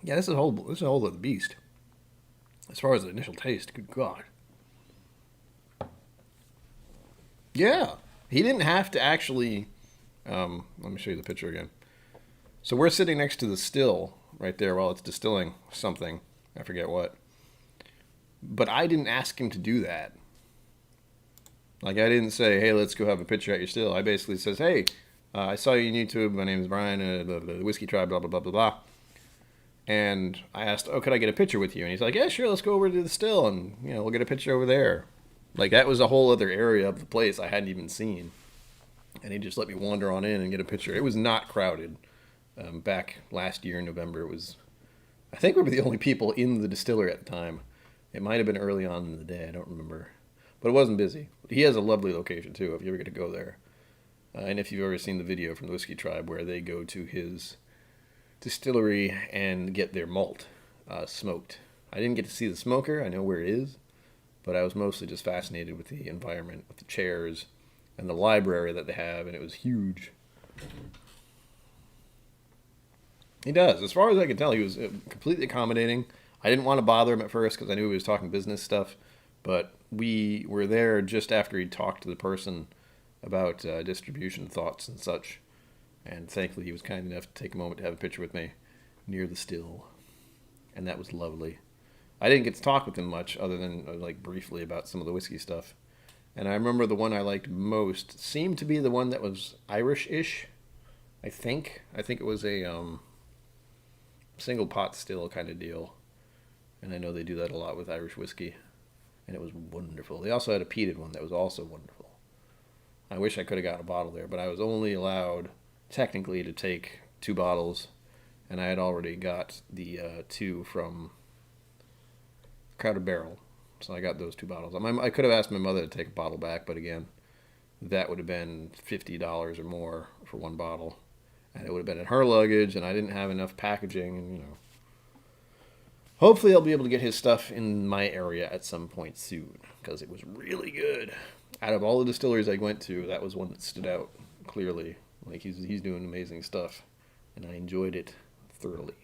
S1: Yeah, this is a whole other beast. As far as the initial taste, good God. Yeah, he didn't have to actually. Let me show you the picture again. So we're sitting next to the still right there while it's distilling something. I forget what. But I didn't ask him to do that. Like, I didn't say, hey, let's go have a picture at your still. I basically says, hey, I saw you on YouTube. My name is Brian, the Whiskey Tribe, blah, blah, blah, blah, blah. And I asked, oh, could I get a picture with you? And he's like, yeah, sure, let's go over to the still, and, we'll get a picture over there. Like, that was a whole other area of the place I hadn't even seen. And he just let me wander on in and get a picture. It was not crowded. Back last year in November, I think we were the only people in the distillery at the time. It might have been early on in the day, I don't remember. But it wasn't busy. He has a lovely location, too, if you ever get to go there. And if you've ever seen the video from the Whiskey Tribe where they go to his distillery and get their malt smoked. I didn't get to see the smoker. I know where it is. But I was mostly just fascinated with the environment, with the chairs, and the library that they have, and it was huge. He does. As far as I could tell, he was completely accommodating. I didn't want to bother him at first because I knew he was talking business stuff, but we were there just after he talked to the person about distribution thoughts and such, and thankfully he was kind enough to take a moment to have a picture with me near the still, and that was lovely. I didn't get to talk with him much other than like briefly about some of the whiskey stuff. And I remember the one I liked most seemed to be the one that was Irish-ish, I think. I think it was a single pot still kind of deal. And I know they do that a lot with Irish whiskey. And it was wonderful. They also had a peated one that was also wonderful. I wish I could have gotten a bottle there, but I was only allowed technically to take 2 bottles. And I had already got the 2 from Crowded Barrel. So I got those 2 bottles. I could have asked my mother to take a bottle back, but again, that would have been $50 or more for 1 bottle. And it would have been in her luggage, and I didn't have enough packaging, and Hopefully I'll be able to get his stuff in my area at some point soon, because it was really good. Out of all the distilleries I went to, that was one that stood out clearly. Like, he's doing amazing stuff, and I enjoyed it thoroughly.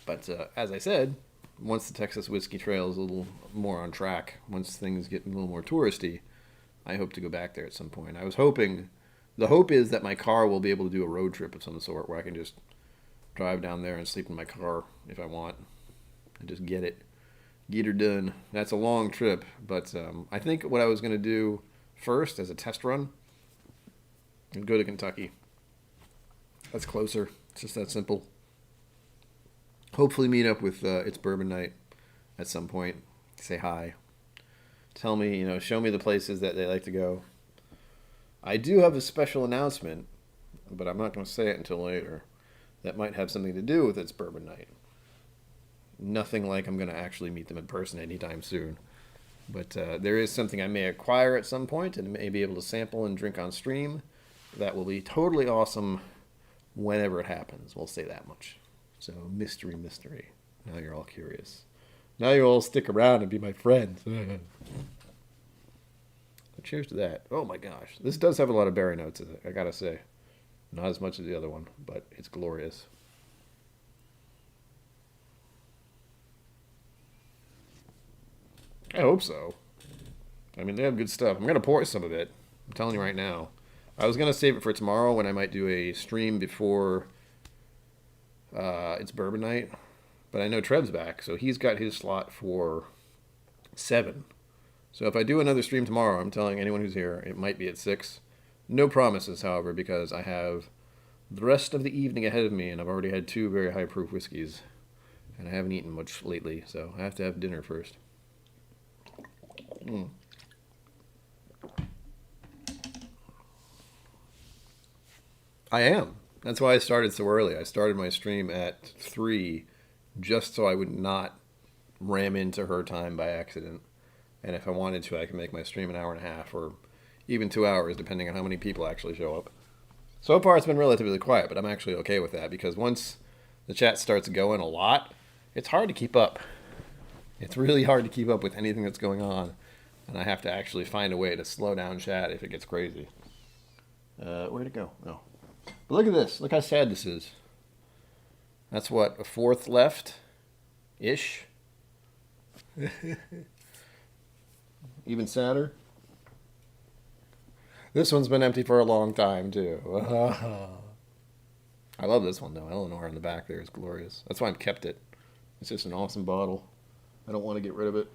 S1: But as I said, once the Texas Whiskey Trail is a little more on track, once things get a little more touristy, I hope to go back there at some point. I was hoping, the hope is that my car will be able to do a road trip of some sort where I can just drive down there and sleep in my car if I want and just get her done. That's a long trip, but I think what I was going to do first as a test run is go to Kentucky. That's closer. It's just that simple. Hopefully meet up with It's Bourbon Night at some point. Say hi. Tell me, show me the places that they like to go. I do have a special announcement, but I'm not going to say it until later. That might have something to do with It's Bourbon Night. Nothing like I'm going to actually meet them in person anytime soon. But there is something I may acquire at some point and may be able to sample and drink on stream. That will be totally awesome whenever it happens. We'll say that much. So, mystery. Now you're all curious. Now you'll all stick around and be my friends. So cheers to that. Oh my gosh. This does have a lot of berry notes in it, I gotta say. Not as much as the other one, but it's glorious. I hope so. I mean, they have good stuff. I'm going to pour some of it. I'm telling you right now. I was going to save it for tomorrow when I might do a stream before It's Bourbon Night. But I know Trev's back, so he's got his slot for 7. So if I do another stream tomorrow, I'm telling anyone who's here, it might be at 6. No promises, however, because I have the rest of the evening ahead of me, and I've already had 2 very high-proof whiskeys. And I haven't eaten much lately, so I have to have dinner first. I am. That's why I started so early. I started my stream at 3 just so I would not ram into her time by accident. And if I wanted to, I could make my stream an hour and a half or even 2 hours, depending on how many people actually show up. So far, it's been relatively quiet, but I'm actually okay with that because once the chat starts going a lot, it's hard to keep up. It's really hard to keep up with anything that's going on. And I have to actually find a way to slow down chat if it gets crazy. Where'd it go? Oh. But look at this. Look how sad this is. That's what, a 4th left-ish? Even sadder. This one's been empty for a long time, too. I love this one, though. Eleanor in the back there is glorious. That's why I've kept it. It's just an awesome bottle. I don't want to get rid of it.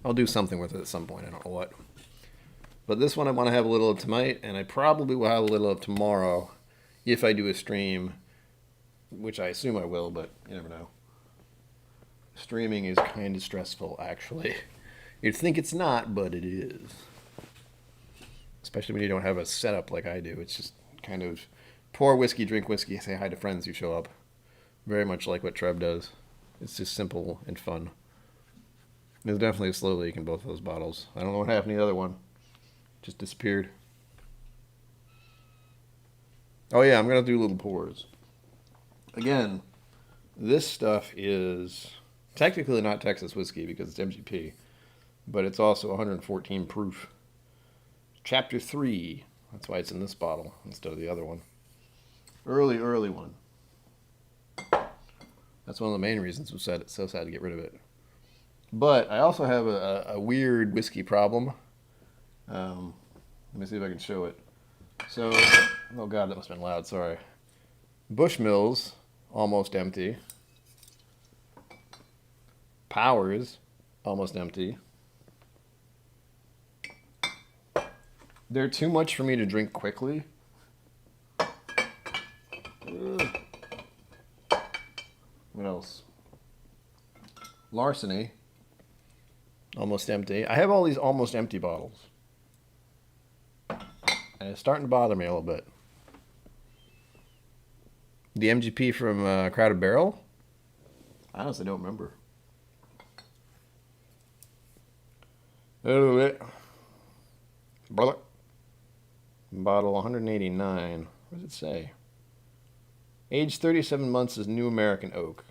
S1: I'll do something with it at some point. I don't know what. But this one I want to have a little of tonight, and I probably will have a little of tomorrow if I do a stream, which I assume I will, but you never know. Streaming is kind of stressful, actually. You'd think it's not, but it is. Especially when you don't have a setup like I do. It's just kind of pour whiskey, drink whiskey, say hi to friends who show up. Very much like what Trev does. It's just simple and fun. There's definitely a slow leak in both of those bottles. I don't know what happened to the other one. Just disappeared. Oh yeah, I'm going to do little pours. Again, this stuff is technically not Texas whiskey because it's MGP, but it's also 114 proof. Chapter 3. That's why it's in this bottle instead of the other one. Early one. That's one of the main reasons it's so sad to get rid of it. But I also have a weird whiskey problem. Let me see if I can show it. So, oh god, that must have been loud, sorry. Bushmills, almost empty. Powers, almost empty. They're too much for me to drink quickly. Ugh. What else? Larceny. Almost empty. I have all these almost empty bottles. And it's starting to bother me a little bit. The MGP from Crowded Barrel? I honestly don't remember. Oh, it. Brother. Bottle 189. What does it say? Age 37 months is New American Oak.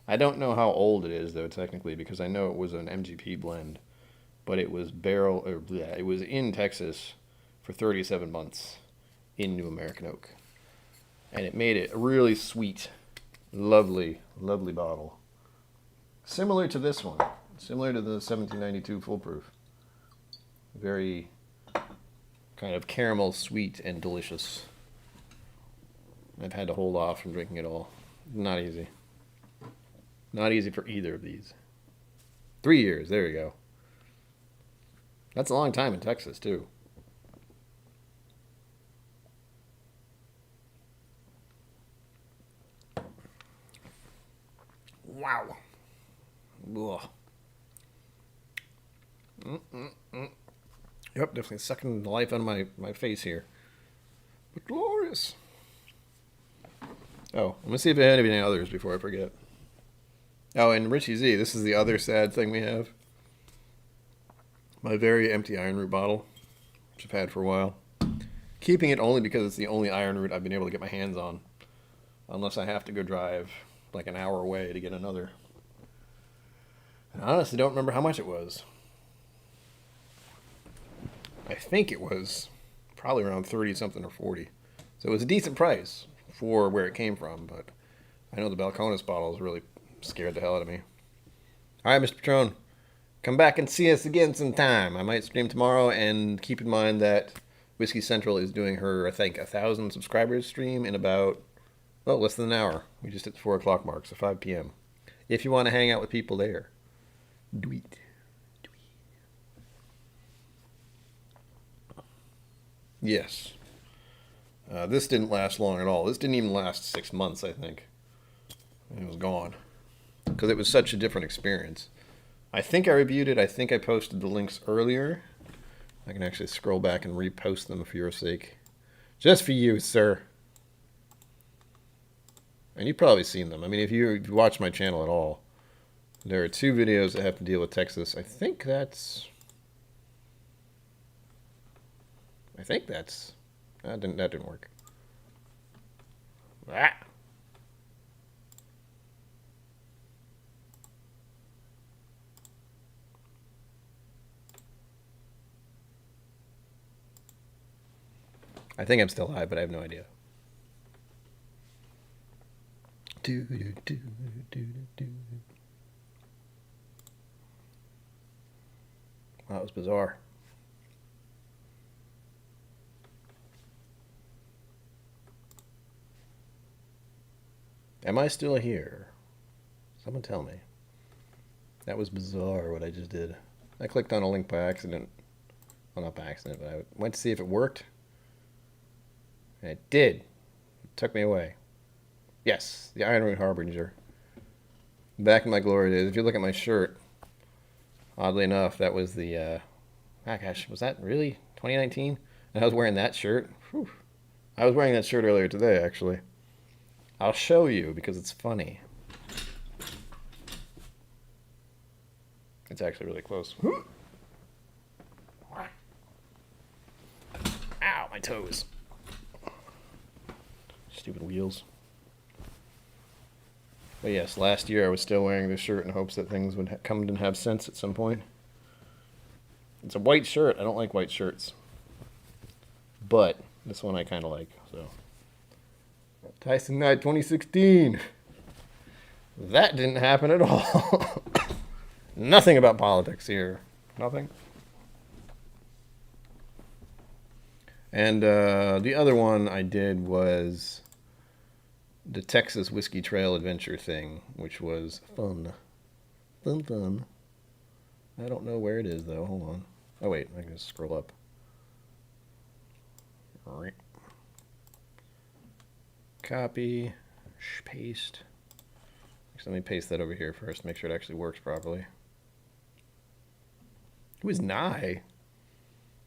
S1: I don't know how old it is, though, technically, because I know it was an MGP blend. But it was it was in Texas for 37 months in New American Oak. And it made it a really sweet, lovely, lovely bottle. Similar to this one. Similar to the 1792 Foolproof. Very kind of caramel sweet and delicious. I've had to hold off from drinking it all. Not easy. Not easy for either of these. 3 years, there you go. That's a long time in Texas, too. Wow. Ugh. Yep, definitely sucking the life out of my face here. But glorious. Oh, I'm going to see if I had any others before I forget. Oh, and Richie Z, this is the other sad thing we have. My very empty iron root bottle, which I've had for a while. Keeping it only because it's the only iron root I've been able to get my hands on. Unless I have to go drive like an hour away to get another. And I honestly don't remember how much it was. I think it was probably around 30 something or 40. So it was a decent price for where it came from, but I know the Balcones bottle is really scared the hell out of me. All right, Mr. Patron, come back and see us again sometime. I might stream tomorrow, and keep in mind that Whiskey Central is doing her, I think, 1,000 subscribers stream in about, well, less than an hour. We just hit the 4 o'clock mark, so 5 p.m. If you want to hang out with people there, do it. Yes. This didn't last long at all. This didn't even last 6 months, I think. It was gone. Because it was such a different experience. I think I reviewed it. I think I posted the links earlier. I can actually scroll back and repost them for your sake. Just for you, sir. And you've probably seen them. I mean, if you watch my channel at all, there are 2 videos that have to deal with Texas. I think that's... That didn't work. Ah. I think I'm still live, but I have no idea. Wow, that was bizarre. Am I still here? Someone tell me. That was bizarre what I just did. I clicked on a link by accident. Well, not by accident, but I went to see if it worked. And it did. It took me away. Yes, the Iron Root Harbinger. Back in my glory days. If you look at my shirt, oddly enough, that was the... gosh, was that really 2019? And I was wearing that shirt. Whew. I was wearing that shirt earlier today, actually. I'll show you because it's funny. It's actually really close. Ow, my toes. Stupid wheels. But yes, last year I was still wearing this shirt in hopes that things would come and have sense at some point. It's a white shirt. I don't like white shirts. But this one I kind of like, so... Tyson Knight 2016. That didn't happen at all. Nothing about politics here. Nothing. And the other one I did was the Texas Whiskey Trail Adventure thing, which was fun. Fun. I don't know where it is, though. Hold on. Oh, wait. I can just scroll up. All right. Copy, paste. Actually, let me paste that over here first, make sure it actually works properly. Who is Nye?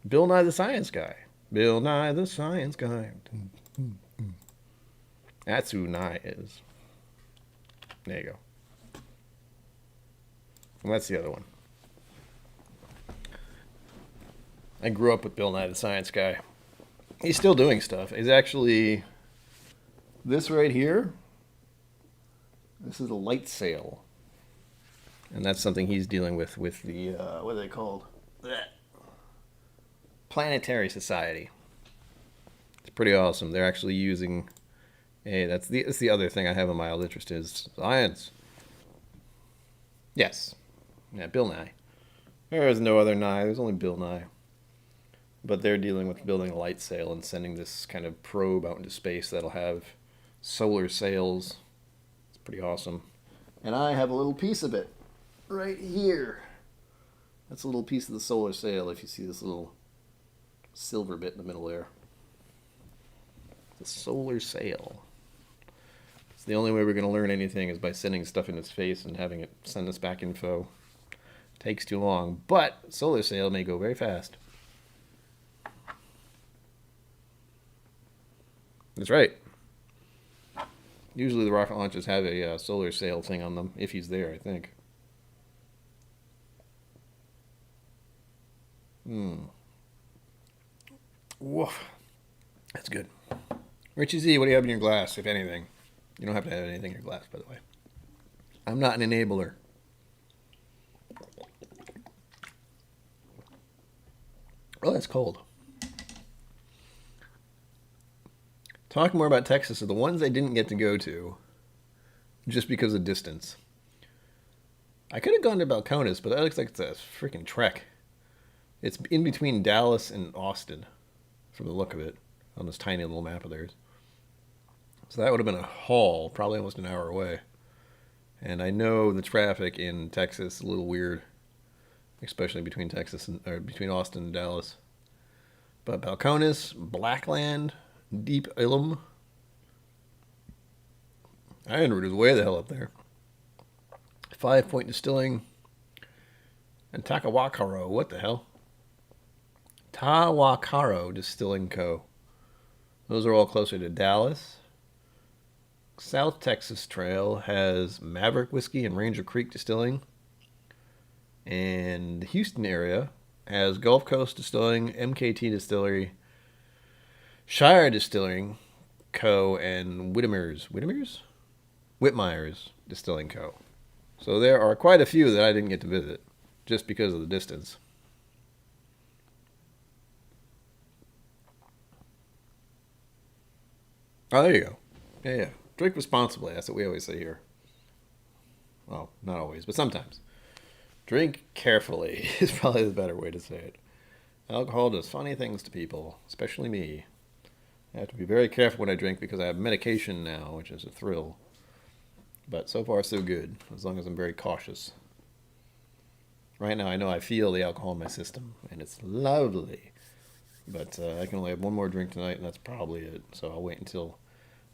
S1: Bill Nye the Science Guy. Bill Nye the Science Guy. That's who Nye is. There you go. And that's the other one. I grew up with Bill Nye the Science Guy. He's still doing stuff. He's actually, this right here, this is a light sail. And that's something he's dealing with the, what are they called? Planetary Society. It's pretty awesome. They're actually using, hey, that's the other thing I have a mild interest in is science. Yes. Yeah, Bill Nye. There is no other Nye. There's only Bill Nye. But they're dealing with building a light sail and sending this kind of probe out into space that'll have solar sails. It's pretty awesome. And I have a little piece of it right here. That's a little piece of the solar sail if you see this little silver bit in the middle there. The solar sail. It's the only way we're going to learn anything is by sending stuff in its face and having it send us back info. Takes too long, but solar sail may go very fast. That's right. Usually the rocket launchers have a solar sail thing on them, if he's there, I think. Woof. That's good. Richie Z, what do you have in your glass, if anything? You don't have to have anything in your glass, by the way. I'm not an enabler. Oh, that's cold. Talk more about Texas are the ones I didn't get to go to just because of distance. I could have gone to Balcones, but that looks like it's a freaking trek. It's in between Dallas and Austin, from the look of it, on this tiny little map of theirs. So that would have been a haul, probably almost an hour away. And I know the traffic in Texas is a little weird, especially between between Austin and Dallas. But Balcones, Blackland, Deep Ellum. Iron Root is way the hell up there. 5 Point Distilling. And Takawakaro. What the hell? Tawakaro Distilling Co. Those are all closer to Dallas. South Texas Trail has Maverick Whiskey and Ranger Creek Distilling. And the Houston area has Gulf Coast Distilling, MKT Distillery, Shire Distilling Co. and Whitmeyer's Distilling Co. So there are quite a few that I didn't get to visit just because of the distance. Oh, there you go. Yeah. Drink responsibly. That's what we always say here. Well, not always, but sometimes. Drink carefully is probably the better way to say it. Alcohol does funny things to people, especially me. I have to be very careful when I drink because I have medication now, which is a thrill. But so far, so good, as long as I'm very cautious. Right now, I know I feel the alcohol in my system, and it's lovely. But I can only have one more drink tonight, and that's probably it. So I'll wait until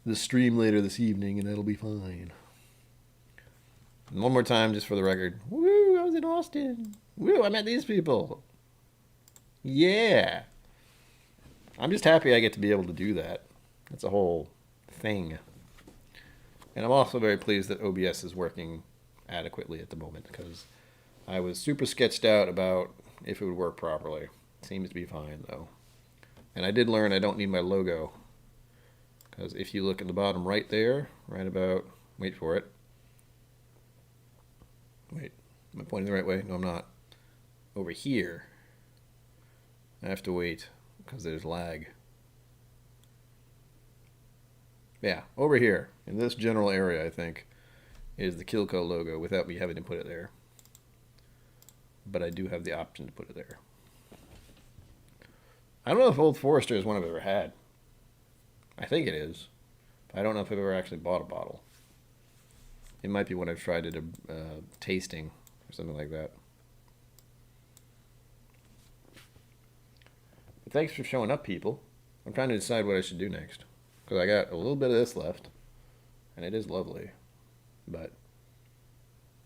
S1: the stream later this evening, and that'll be fine. And one more time, just for the record. Woo, I was in Austin. Woo, I met these people. Yeah. I'm just happy I get to be able to do that. That's a whole thing. And I'm also very pleased that OBS is working adequately at the moment, because I was super sketched out about if it would work properly. It seems to be fine, though. And I did learn I don't need my logo, because if you look at the bottom right there, right about, wait for it. Wait, am I pointing the right way? No, I'm not. Over here, I have to wait because there's lag. Yeah, over here, in this general area, I think, is the KIllco logo without me having to put it there. But I do have the option to put it there. I don't know if Old Forester is one I've ever had. I think it is. But I don't know if I've ever actually bought a bottle. It might be when I've tried it tasting or something like that. But thanks for showing up, people. I'm trying to decide what I should do next, because I got a little bit of this left, and it is lovely. But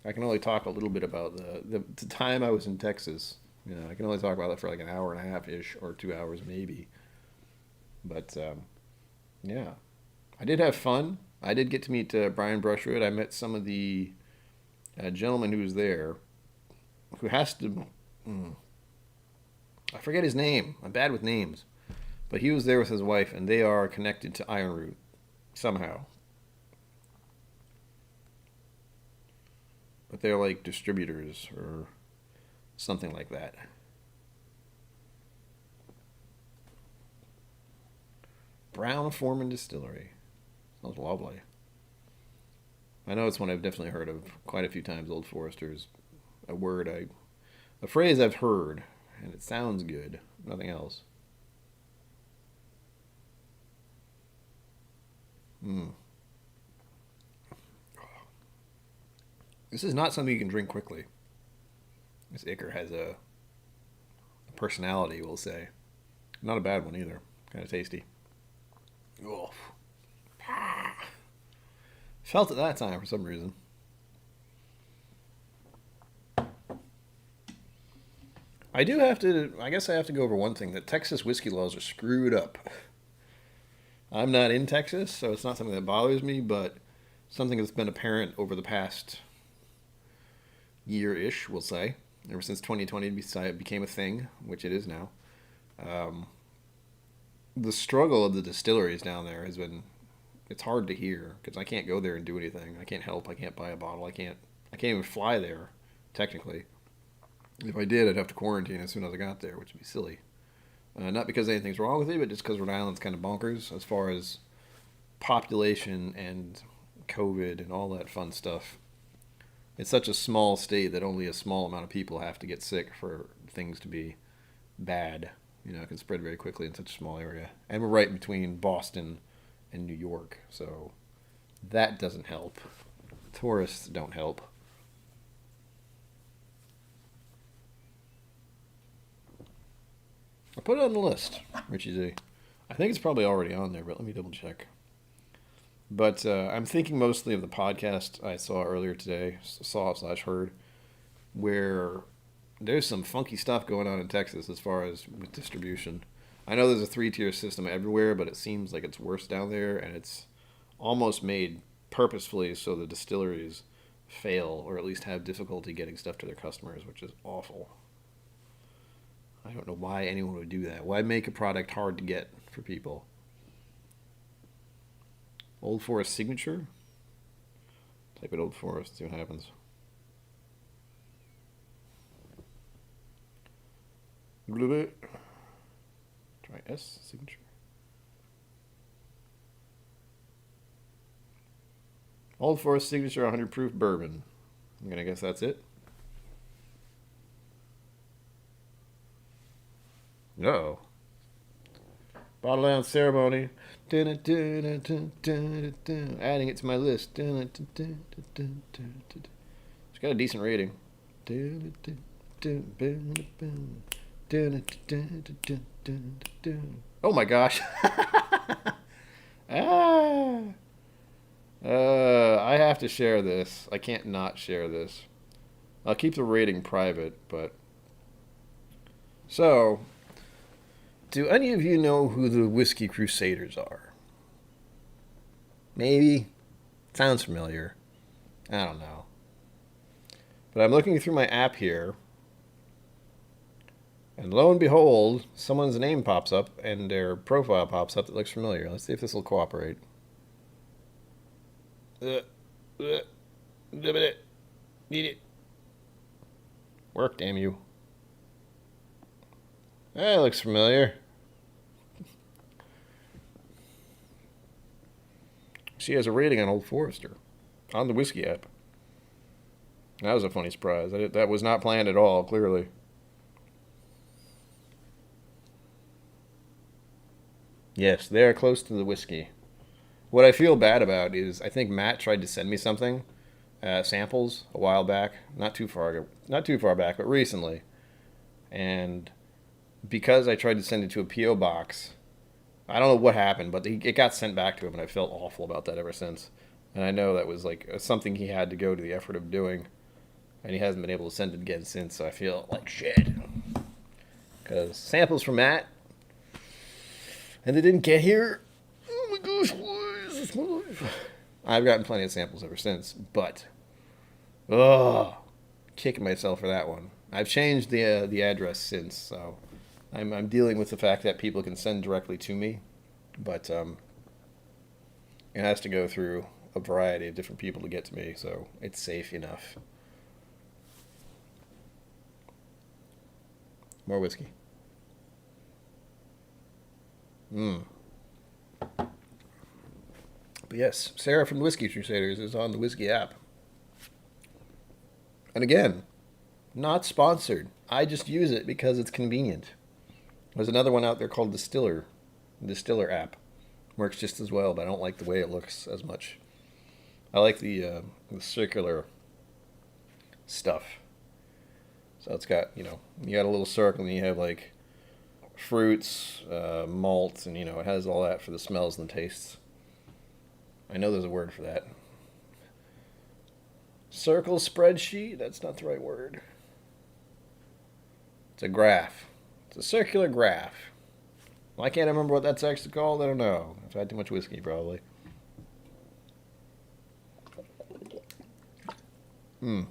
S1: I can only talk a little bit about the time I was in Texas. You know, I can only talk about it for like an hour and a half-ish, or 2 hours maybe. But, yeah. I did have fun. I did get to meet Brian Brushwood. I met some of the gentleman who was there, who has to... I forget his name. I'm bad with names. But he was there with his wife, and they are connected to Iron Root somehow. But they're like distributors or something like that. Brown-Forman Distillery. Sounds lovely. I know it's one I've definitely heard of quite a few times. Old Forester's a phrase I've heard, and it sounds good. Nothing else. This is not something you can drink quickly. This Icker has a personality, we'll say. Not a bad one either. Kind of tasty. Oh. Felt it that time for some reason. I guess I have to go over one thing. That Texas whiskey laws are screwed up. I'm not in Texas, so it's not something that bothers me, but something that's been apparent over the past year-ish, we'll say. Ever since 2020 became a thing, which it is now. The struggle of the distilleries down there has been, it's hard to hear because I can't go there and do anything. I can't help. I can't buy a bottle. I can't even fly there, technically. If I did, I'd have to quarantine as soon as I got there, which would be silly. Not because anything's wrong with it, but just because Rhode Island's kind of bonkers as far as population and COVID and all that fun stuff. It's such a small state that only a small amount of people have to get sick for things to be bad. You know, it can spread very quickly in such a small area. And we're right between Boston and New York, so that doesn't help. Tourists don't help. I put it on the list, Richie Z. I think it's probably already on there, but let me double check. But I'm thinking mostly of the podcast I saw earlier today, heard, where there's some funky stuff going on in Texas as far as with distribution. I know there's a 3-tier system everywhere, but it seems like it's worse down there, and it's almost made purposefully so the distilleries fail or at least have difficulty getting stuff to their customers, which is awful. I don't know why anyone would do that. Why make a product hard to get for people? Old Forest Signature? Type in Old Forest, see what happens. Try S, Signature. Old Forest Signature 100 proof bourbon. I'm going to guess that's it. No. Bottle down ceremony. Adding it to my list. It's got a decent rating. Oh my gosh. I have to share this. I can't not share this. I'll keep the rating private, but... So... Do any of you know who the Whiskey Crusaders are? Maybe? Sounds familiar. I don't know. But I'm looking through my app here, and lo and behold, someone's name pops up and their profile pops up that looks familiar. Let's see if this will cooperate. Need it. Work, damn you. That looks familiar. She has a rating on Old Forester on the Whizzky App. That was a funny surprise. That was not planned at all, clearly. Yes, they are close to the whiskey. What I feel bad about is I think Matt tried to send me something, samples, a while back. Not too far back, but recently. And because I tried to send it to a P.O. box, I don't know what happened, but it got sent back to him, and I felt awful about that ever since. And I know that was like something he had to go to the effort of doing, and he hasn't been able to send it again since, so I feel like shit. Because samples from Matt, and they didn't get here. Oh my gosh, what is this my life? I've gotten plenty of samples ever since, but kicking myself for that one. I've changed the address since, so I'm dealing with the fact that people can send directly to me, but it has to go through a variety of different people to get to me, so it's safe enough. More whiskey. But yes, Sarah from the Whiskey Crusaders is on the Whizzky App. And again, not sponsored. I just use it because it's convenient. There's another one out there called Distiller app. Works just as well, but I don't like the way it looks as much. I like the circular stuff. So it's got, you got a little circle and you have like fruits, malts, and it has all that for the smells and the tastes. I know there's a word for that. Circle spreadsheet? That's not the right word. It's a graph. It's a circular graph. Why can't I remember what that's actually called? I don't know. I've had too much whiskey, probably. Oh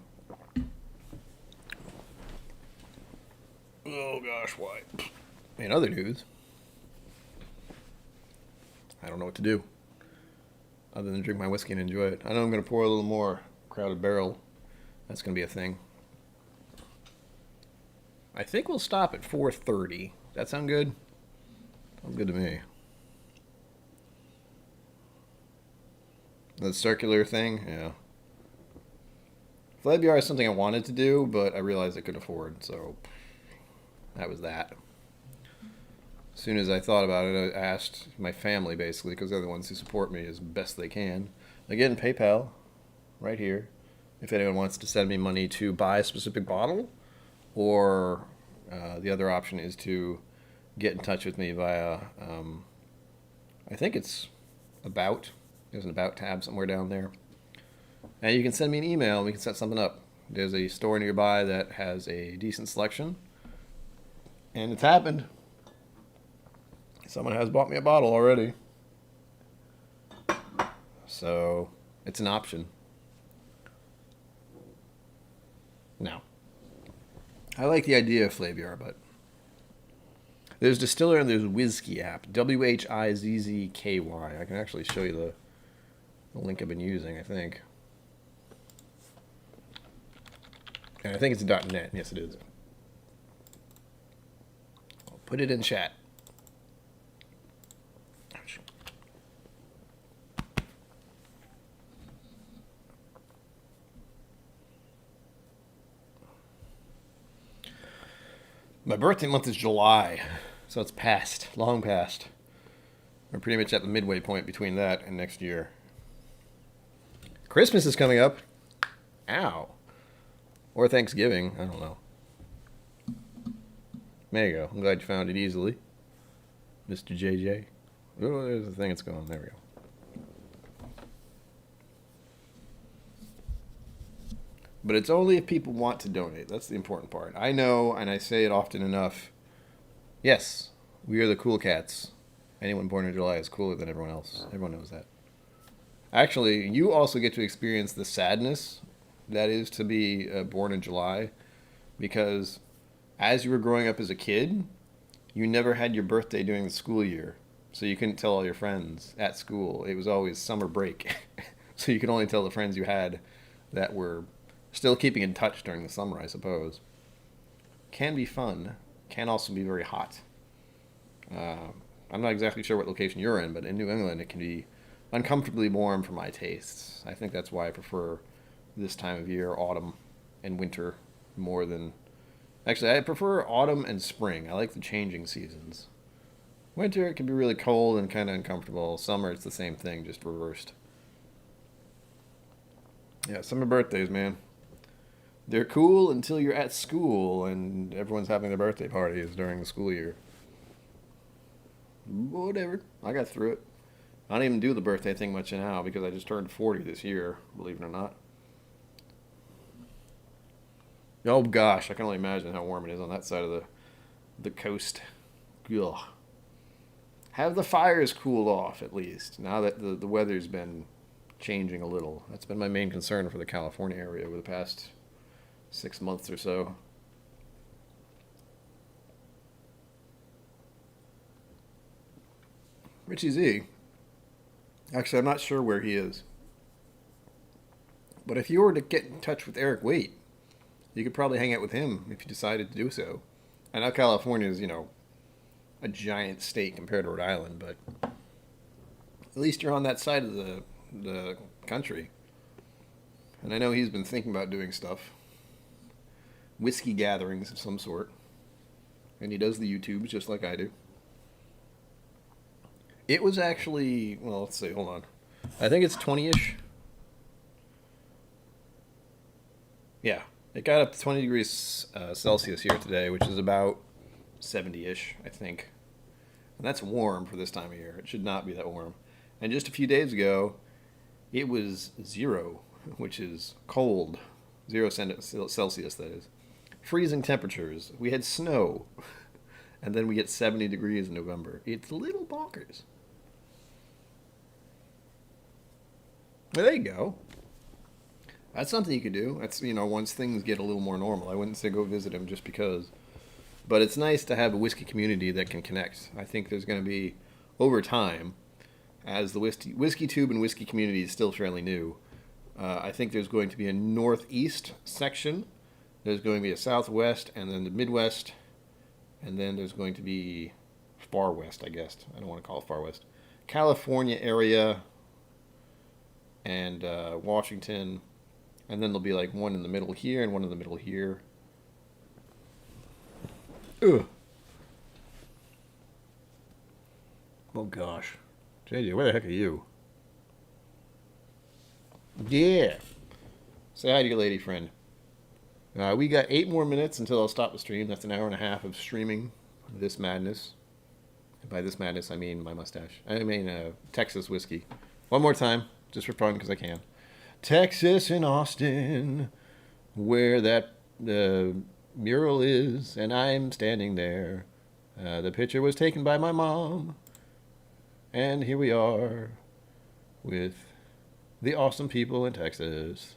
S1: gosh, why? In other news, I don't know what to do other than drink my whiskey and enjoy it. I know I'm going to pour a little more Crowded Barrel. That's going to be a thing. I think we'll stop at 4:30. That sound good? Sounds good to me. The circular thing, yeah. Flabiar is something I wanted to do, but I realized I couldn't afford, so that was that. As soon as I thought about it, I asked my family, basically, because they're the ones who support me as best they can. Again, PayPal, right here, if anyone wants to send me money to buy a specific bottle, or the other option is to get in touch with me via, I think it's About. There's an About tab somewhere down there. And you can send me an email and we can set something up. There's a store nearby that has a decent selection. And it's happened. Someone has bought me a bottle already. So it's an option. Now, I like the idea of Flabiar, but there's Distiller and there's Whizzky App. Whizzky. I can actually show you the link I've been using, I think. And I think it's .net. Yes, it is. I'll put it in chat. My birthday month is July, so it's past, long past. We're pretty much at the midway point between that and next year. Christmas is coming up. Ow. Or Thanksgiving, I don't know. There you go. I'm glad you found it easily, Mr. JJ. Oh, there's the thing that's going. There we go. But it's only if people want to donate. That's the important part. I know, and I say it often enough. Yes, we are the cool cats. Anyone born in July is cooler than everyone else. Everyone knows that. Actually, you also get to experience the sadness that is to be born in July, because as you were growing up as a kid, you never had your birthday during the school year. So you couldn't tell all your friends at school. It was always summer break. So you could only tell the friends you had that were still keeping in touch during the summer, I suppose. Can be fun. Can also be very hot. I'm not exactly sure what location you're in, but in New England it can be uncomfortably warm for my tastes. I think that's why I prefer this time of year, autumn and winter, more than... Actually, I prefer autumn and spring. I like the changing seasons. Winter, it can be really cold and kind of uncomfortable. Summer, it's the same thing, just reversed. Yeah, summer birthdays, man. They're cool until you're at school and everyone's having their birthday parties during the school year. Whatever. I got through it. I don't even do the birthday thing much now because I just turned 40 this year, believe it or not. Oh gosh, I can only imagine how warm it is on that side of the coast. Ugh. Have the fires cooled off at least, now that the weather's been changing a little. That's been my main concern for the California area over the past 6 months or so. Richie Z. Actually, I'm not sure where he is. But if you were to get in touch with Eric Waite, you could probably hang out with him if you decided to do so. I know California is, a giant state compared to Rhode Island, but at least you're on that side of the country. And I know he's been thinking about doing stuff. Whiskey gatherings of some sort. And he does the YouTubes just like I do. It was actually, well, let's see, hold on. I think it's 20-ish. Yeah, it got up to 20 degrees Celsius here today, which is about 70-ish, I think. And that's warm for this time of year. It should not be that warm. And just a few days ago, it was 0, which is cold. 0 Celsius, that is. Freezing temperatures. We had snow. And then we get 70 degrees in November. It's a little bonkers. Well, there you go. That's something you could do. That's, once things get a little more normal. I wouldn't say go visit him just because. But it's nice to have a whiskey community that can connect. I think there's going to be, over time, as the whiskey tube and whiskey community is still fairly new, I think there's going to be a northeast section. There's going to be a southwest, and then the Midwest, and then there's going to be far west, I guess. I don't want to call it far west. California area, and Washington, and then there'll be like one in the middle here and one in the middle here. Ugh. Oh gosh. JJ, where the heck are you? Yeah. Say hi to your lady friend. We got 8 more minutes until I'll stop the stream. That's an hour and a half of streaming this madness. And by this madness, I mean my mustache. I mean Texas whiskey. One more time, just for fun, because I can. Texas in Austin, where that mural is, and I'm standing there. The picture was taken by my mom. And here we are with the awesome people in Texas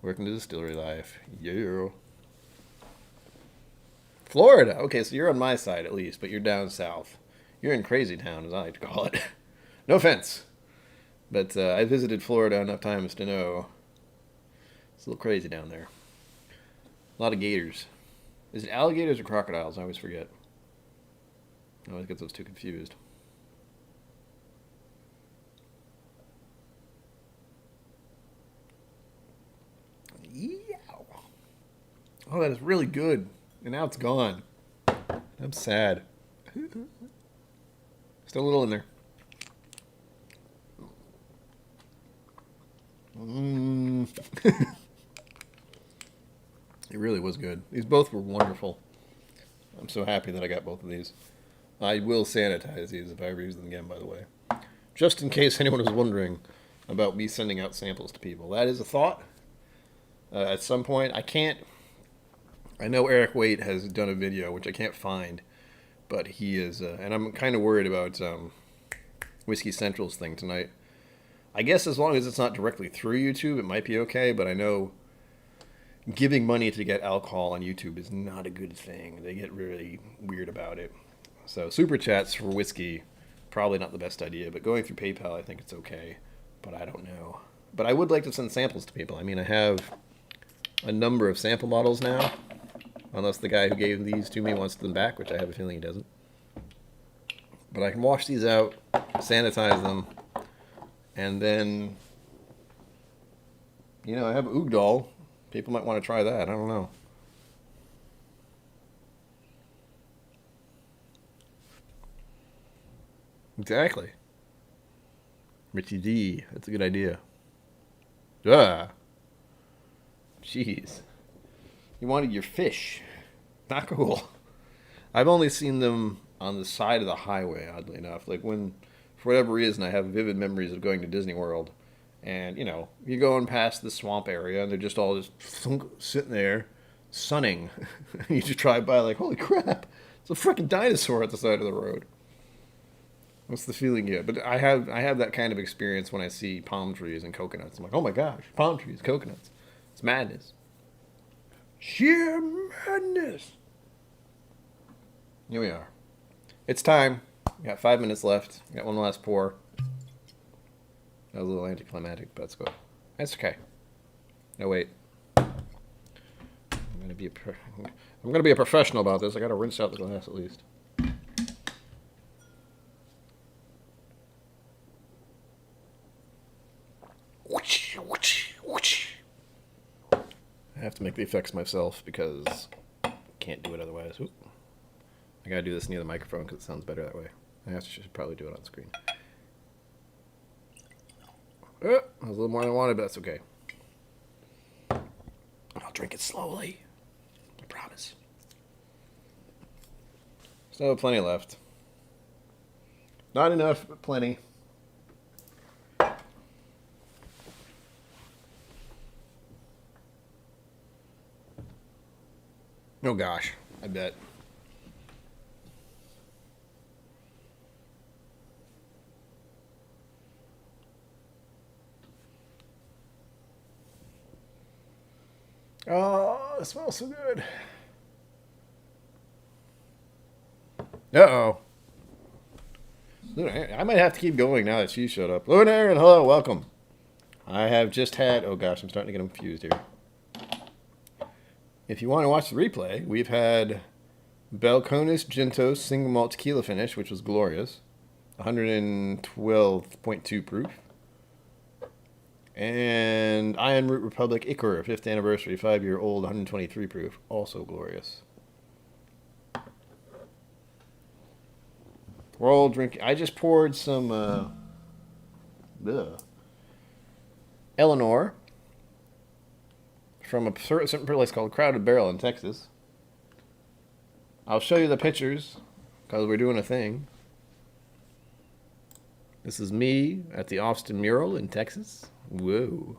S1: working the distillery life. Yeah. Florida. Okay, so you're on my side at least, but you're down south. You're in Crazy Town, as I like to call it. No offense. But I visited Florida enough times to know it's a little crazy down there. A lot of gators. Is it alligators or crocodiles? I always forget. I always get those two confused. Yeah. Oh, that is really good. And now it's gone. I'm sad. Still a little in there. It really was good. These both were wonderful. I'm so happy that I got both of these. I will sanitize these if I ever use them again, by the way. Just in case anyone was wondering about me sending out samples to people. That is a thought. At some point, I know Eric Waite has done a video, which I can't find, but he is, and I'm kind of worried about Whiskey Central's thing tonight. I guess as long as it's not directly through YouTube, it might be okay, but I know giving money to get alcohol on YouTube is not a good thing. They get really weird about it. So super chats for whiskey, probably not the best idea, but going through PayPal, I think it's okay, but I don't know. But I would like to send samples to people. I mean, I have a number of sample models now, unless the guy who gave these to me wants them back, which I have a feeling he doesn't. But I can wash these out, sanitize them, and then, I have Oogdal. People might want to try that. I don't know. Exactly. Richie D. That's a good idea. Ah. Jeez. You wanted your fish. Not cool. I've only seen them on the side of the highway, oddly enough. Like when, for whatever reason, I have vivid memories of going to Disney World. And, you're going past the swamp area, and they're just all just sitting there, sunning. You just drive by like, holy crap, it's a freaking dinosaur at the side of the road. What's the feeling you get? But I have that kind of experience when I see palm trees and coconuts. I'm like, oh my gosh, palm trees, coconuts. It's madness. Sheer madness. Here we are. It's time. We got 5 minutes left. We got one last pour. That was a little anticlimactic, but let's go. That's okay. No, wait. I'm gonna be a professional about this. I gotta rinse out the glass at least. I have to make the effects myself because I can't do it otherwise. Oop. I gotta do this near the microphone because it sounds better that way. I should probably do it on screen. That was a little more than I wanted, but that's okay. I'll drink it slowly. I promise. Still plenty left. Not enough, but plenty. Oh gosh, I bet. Oh, it smells so good. Uh-oh. I might have to keep going now that she showed up. Lou and Aaron, hello, welcome. I have just had... Oh, gosh, I'm starting to get confused here. If you want to watch the replay, we've had Balcones Gentos Single Malt Tequila Finish, which was glorious. 112.2 proof. And Iron Root Republic Ichor, 5th anniversary, 5-year-old, 123 proof. Also glorious. We're all drinking. I just poured some Eleanor from a certain place called Crowded Barrel in Texas. I'll show you the pictures because we're doing a thing. This is me at the Austin Mural in Texas. Whoa.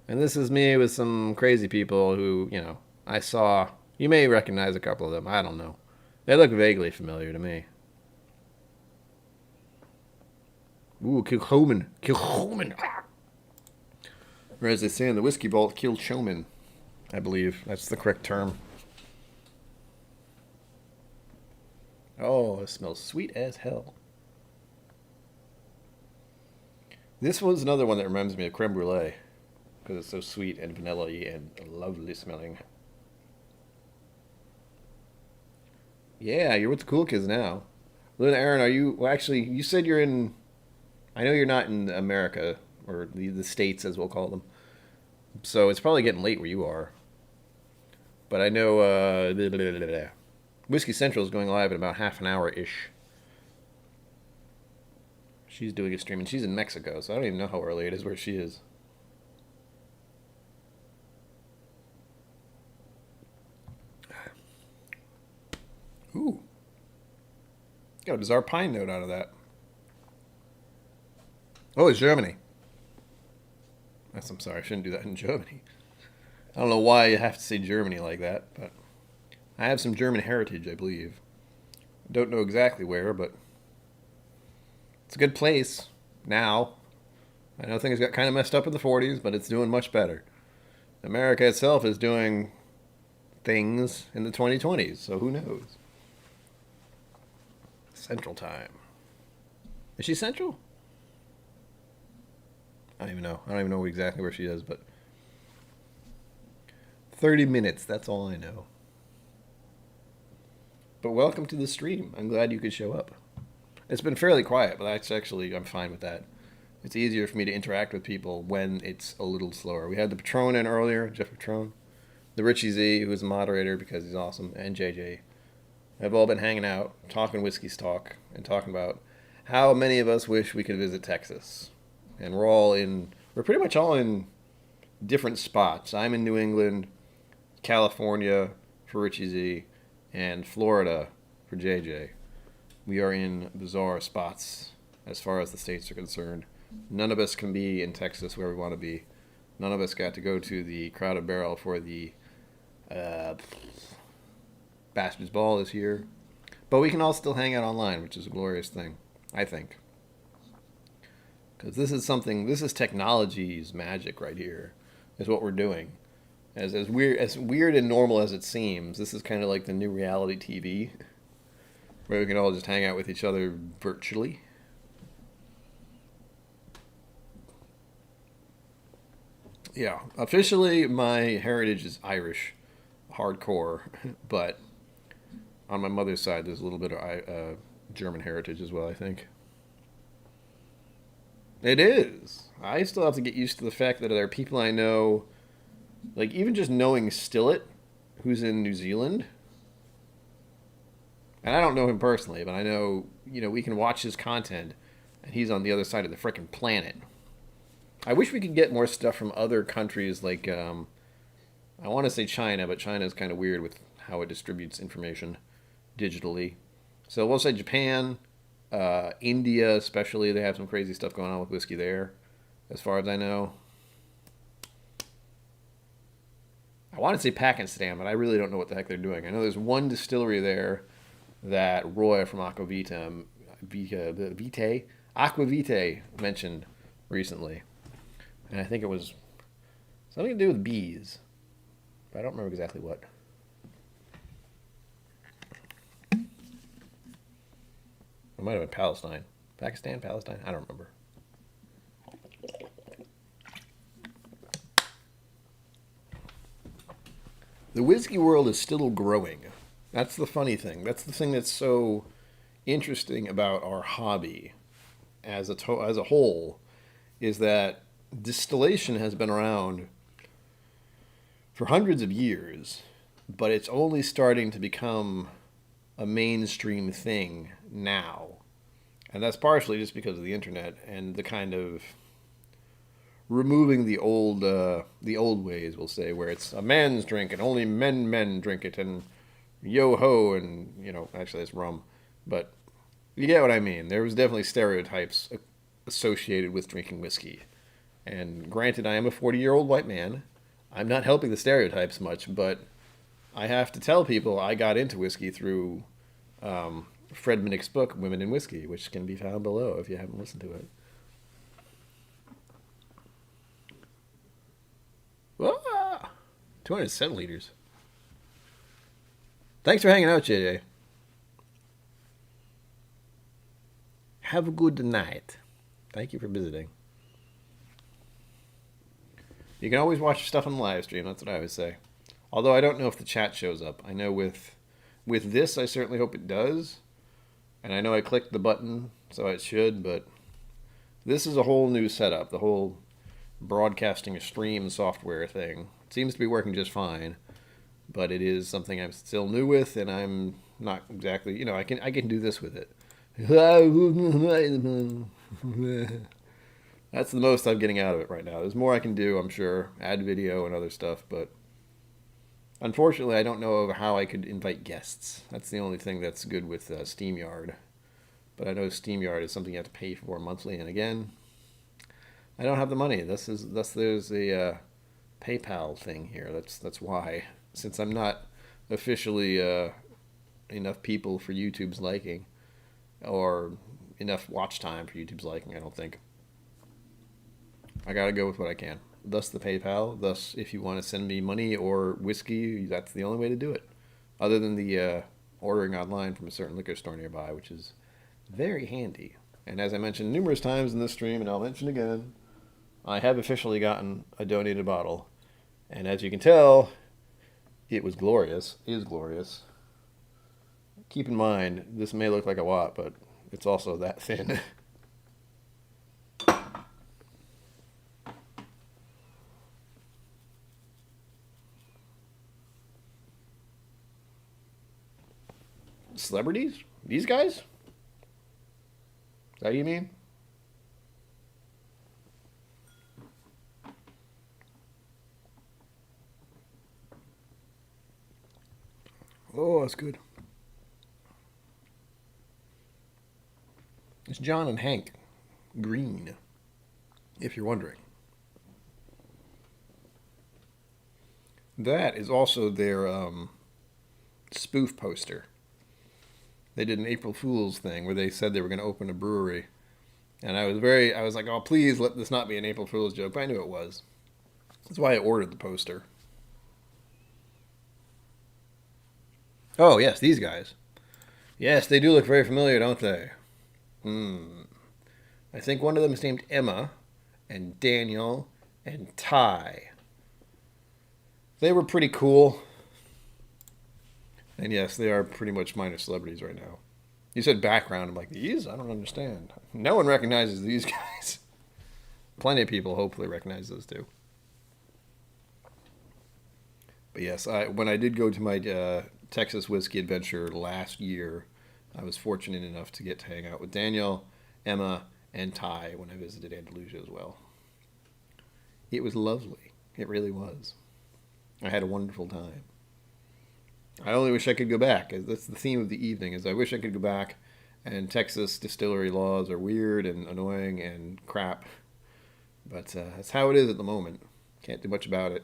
S1: And this is me with some crazy people who, you know, I saw. You may recognize a couple of them. I don't know. They look vaguely familiar to me. Ooh, Kilchoman. Kilchoman. Or as they say in the Whiskey Vault, Kilchoman. I believe that's the correct term. Oh, it smells sweet as hell. This was another one that reminds me of creme brulee because it's so sweet and vanilla-y and lovely smelling. Yeah, you're with the cool kids now. Lynn, Aaron, are you... Well, actually, you said you're in... I know you're not in America, or the States, as we'll call them. So it's probably getting late where you are. But I know Whiskey Central is going live in about half an hour-ish. She's doing a stream, and she's in Mexico, so I don't even know how early it is where she is. Ooh. Got a bizarre pine note out of that. Oh, it's Germany. I'm sorry, I shouldn't do that in Germany. I don't know why you have to say Germany like that, but I have some German heritage, I believe. Don't know exactly where, but it's a good place now. I know things got kind of messed up in the 40s, but it's doing much better. America itself is doing things in the 2020s, so who knows? Central Time. Is she Central? I don't even know. I don't even know exactly where she is, but 30 minutes, that's all I know. But welcome to the stream. I'm glad you could show up. It's been fairly quiet, but that's actually, I'm fine with that. It's easier for me to interact with people when it's a little slower. We had the Patron in earlier, Jeff Patron. The Richie Z, who's a moderator because he's awesome, and JJ. Have all been hanging out, talking Whiskey's Talk, and talking about how many of us wish we could visit Texas. And we're pretty much all in different spots. I'm in New England, California for Richie Z, and Florida for JJ. We are in bizarre spots as far as the states are concerned. None of us can be in Texas where we want to be. None of us got to go to the Crowded Barrel for the Bastards Ball this year. But we can all still hang out online, which is a glorious thing, I think. Because this is technology's magic right here, is what we're doing. As weird and normal as it seems, this is kind of like the new reality TV. where we can all just hang out with each other virtually. Yeah, officially my heritage is Irish, hardcore, but on my mother's side there's a little bit of German heritage as well, I think. It is. I still have to get used to the fact that there are people I know, like even just knowing Stillet, who's in New Zealand, and I don't know him personally, but I know, we can watch his content, and he's on the other side of the frickin' planet. I wish we could get more stuff from other countries, like, I want to say China, but China is kind of weird with how it distributes information digitally. So we'll say Japan, India especially, they have some crazy stuff going on with whiskey there, as far as I know. I want to say Pakistan, but I really don't know what the heck they're doing. I know there's one distillery there that Roy from Aquavita mentioned recently. And I think it was something to do with bees. But I don't remember exactly what. It might have been Palestine. Pakistan? Palestine? I don't remember. The whiskey world is still growing. That's the funny thing. That's the thing that's so interesting about our hobby as a whole, is that distillation has been around for hundreds of years, but it's only starting to become a mainstream thing now. And that's partially just because of the internet and the kind of removing the old ways, we'll say, where it's a man's drink and only men drink it, and yo-ho, and, actually that's rum. But you get what I mean. There was definitely stereotypes associated with drinking whiskey. And granted, I am a 40-year-old white man. I'm not helping the stereotypes much, but I have to tell people I got into whiskey through Fred Minnick's book, Women in Whiskey, which can be found below if you haven't listened to it. Ah, 200 centiliters. Thanks for hanging out, JJ. Have a good night. Thank you for visiting. You can always watch stuff on the live stream. That's what I always say. Although I don't know if the chat shows up. I know with this, I certainly hope it does. And I know I clicked the button, so it should. But this is a whole new setup. The whole broadcasting a stream software thing. It seems to be working just fine. But it is something I'm still new with, and I'm not exactly, I can do this with it. That's the most I'm getting out of it right now. There's more I can do, I'm sure. Add video and other stuff, but unfortunately, I don't know of how I could invite guests. That's the only thing that's good with SteamYard. But I know SteamYard is something you have to pay for monthly, and again, I don't have the money. There's a PayPal thing here. That's why. Since I'm not officially enough people for YouTube's liking, or enough watch time for YouTube's liking, I don't think. I gotta go with what I can. Thus the PayPal. Thus, if you want to send me money or whiskey, that's the only way to do it. Other than the ordering online from a certain liquor store nearby, which is very handy. And as I mentioned numerous times in this stream, and I'll mention again, I have officially gotten a donated bottle. And as you can tell, it was glorious. Is glorious. Keep in mind, this may look like a lot, but it's also that thin. Celebrities? These guys? Is that what you mean? Oh, that's good. It's John and Hank Green, if you're wondering. That is also their spoof poster. They did an April Fool's thing where they said they were going to open a brewery. And I was like, oh, please let this not be an April Fool's joke. But I knew it was. That's why I ordered the poster. Oh, yes, these guys. Yes, they do look very familiar, don't they? I think one of them is named Emma, and Daniel, and Ty. They were pretty cool. And yes, they are pretty much minor celebrities right now. You said background. I'm like, these? I don't understand. No one recognizes these guys. Plenty of people hopefully recognize those two. But yes, when I did go to my Texas whiskey adventure last year, I was fortunate enough to get to hang out with Daniel, Emma, and Ty when I visited Andalusia as well. It was lovely. It really was. I had a wonderful time. I only wish I could go back. That's the theme of the evening, is I wish I could go back, and Texas distillery laws are weird and annoying and crap. But that's how it is at the moment. Can't do much about it.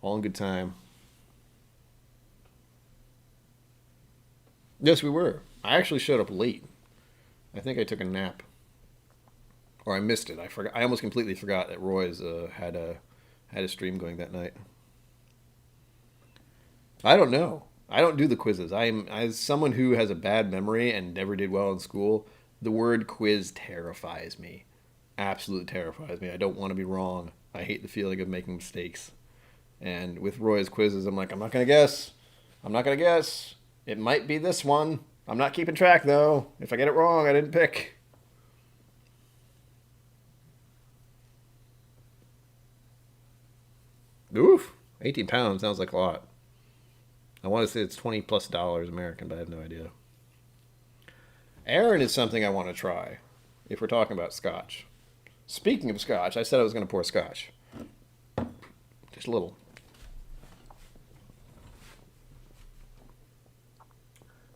S1: All in good time. Yes, we were. I actually showed up late. I think I took a nap. Or I missed it. I forgot. I almost completely forgot that Roy's had a stream going that night. I don't know. I don't do the quizzes. As someone who has a bad memory and never did well in school, the word quiz terrifies me. Absolutely terrifies me. I don't want to be wrong. I hate the feeling of making mistakes. And with Roy's quizzes, I'm like, I'm not going to guess. I'm not going to guess. It might be this one. I'm not keeping track, though. If I get it wrong, I didn't pick. Oof. 18 pounds sounds like a lot. I want to say it's $20+ American, but I have no idea. Aaron is something I want to try, if we're talking about scotch. Speaking of scotch, I said I was going to pour scotch. Just a little.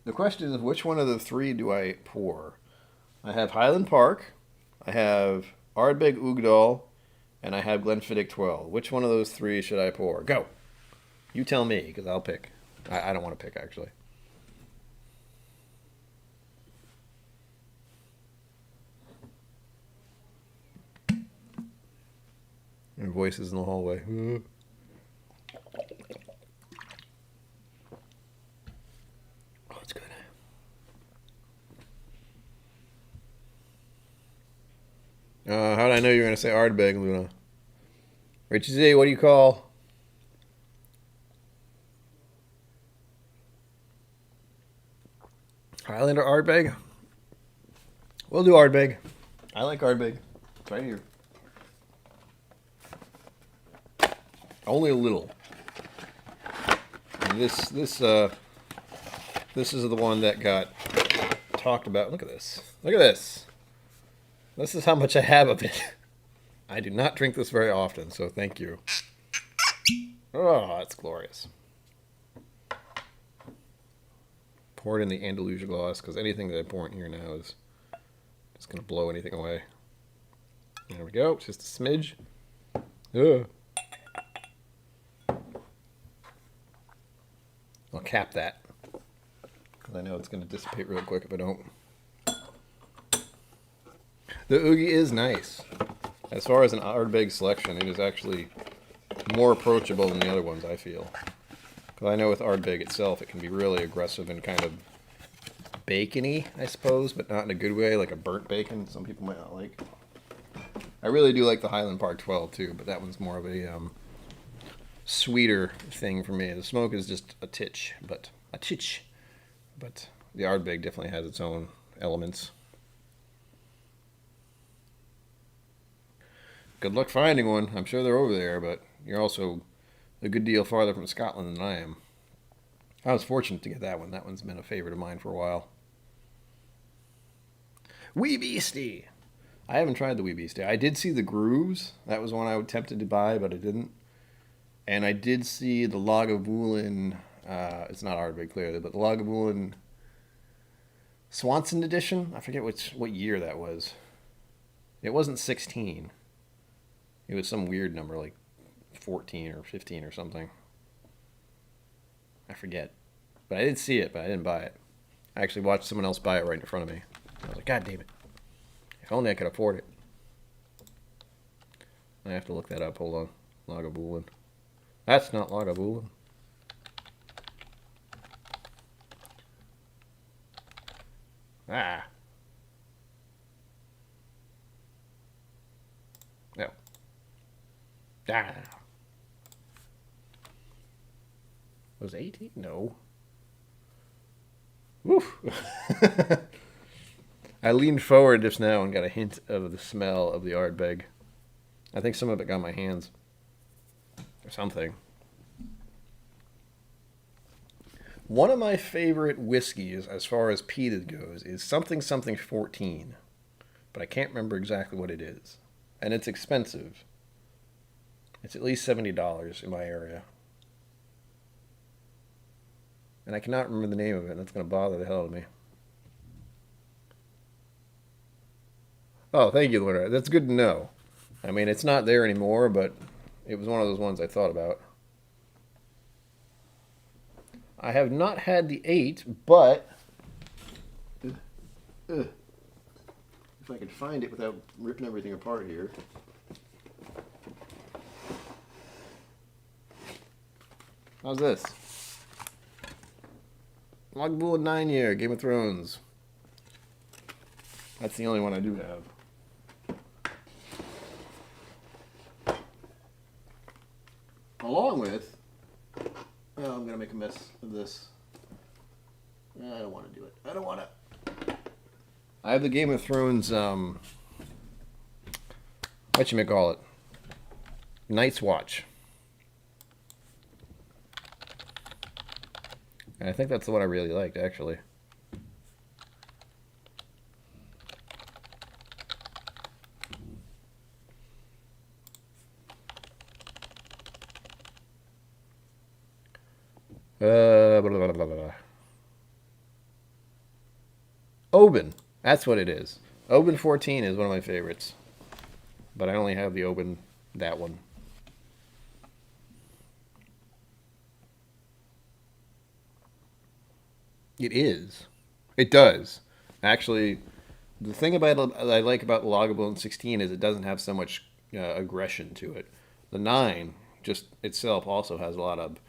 S1: The question is, which one of the three do I pour? I have Highland Park, I have Ardbeg Ugadal, and I have Glenfiddich 12. Which one of those three should I pour? Go! You tell me, because I'll pick. I don't want to pick, actually. And voices in the hallway. Oh, it's good. How did I know you were going to say Ardbeg, Luna? Richie Z, what do you call? Highland or Ardbeg? We'll do Ardbeg. I like Ardbeg. It's right here. Only a little. And this is the one that got talked about. Look at this. Look at this. This is how much I have of it. I do not drink this very often, so thank you. Oh, that's glorious. Pour it in the Andalusia glass, because anything that I pour in here now is just going to blow anything away. There we go. Just a smidge. Ugh. I'll cap that, because I know it's going to dissipate real quick if I don't. The Oogie is nice. As far as an Ardbeg selection, it is actually more approachable than the other ones, I feel. Because I know with Ardbeg itself, it can be really aggressive and kind of bacony, I suppose, but not in a good way, like a burnt bacon some people might not like. I really do like the Highland Park 12 too, but that one's more of a sweeter thing for me. The smoke is just a titch, but the Ardbeg definitely has its own elements. Good luck finding one. I'm sure they're over there, but you're also a good deal farther from Scotland than I am. I was fortunate to get that one. That one's been a favorite of mine for a while. Wee Beastie! I haven't tried the Wee Beastie. I did see the Grooves. That was one I was tempted to buy, but I didn't. And I did see the Lagavulin, it's not Ardbeg clearly, but the Lagavulin Swanson edition. I forget what year that was. It wasn't 16. It was some weird number, like 14 or 15 or something. I forget. But I did see it, but I didn't buy it. I actually watched someone else buy it right in front of me. I was like, God damn it. If only I could afford it. I have to look that up. Hold on. Lagavulin. That's not Lagavulin. Ah. No. Ah. Was it 18? No. Woof. I leaned forward just now and got a hint of the smell of the Ardbeg. I think some of it got my hands. Or something. One of my favorite whiskeys, as far as peated goes, is something 14. But I can't remember exactly what it is. And it's expensive. It's at least $70 in my area. And I cannot remember the name of it, and that's going to bother the hell out of me. Oh, thank you, Lorna. That's good to know. I mean, it's not there anymore, but it was one of those ones I thought about. I have not had the 8, but if I could find it without ripping everything apart here. How's this? Lagavulin 9-year, Game of Thrones. That's the only one I do have. Along with, oh, I'm going to make a mess of this. I don't want to do it. I don't want to. I have the Game of Thrones, what you may call it? Night's Watch. And I think that's the one I really liked, actually. Blah, blah, blah, blah. Oban. That's what it is. Oban 14 is one of my favorites. But I only have the Oban, that one. It is. It does. Actually, the thing about I like about the Lagavulin 16 is it doesn't have so much aggression to it. The 9 just itself also has a lot of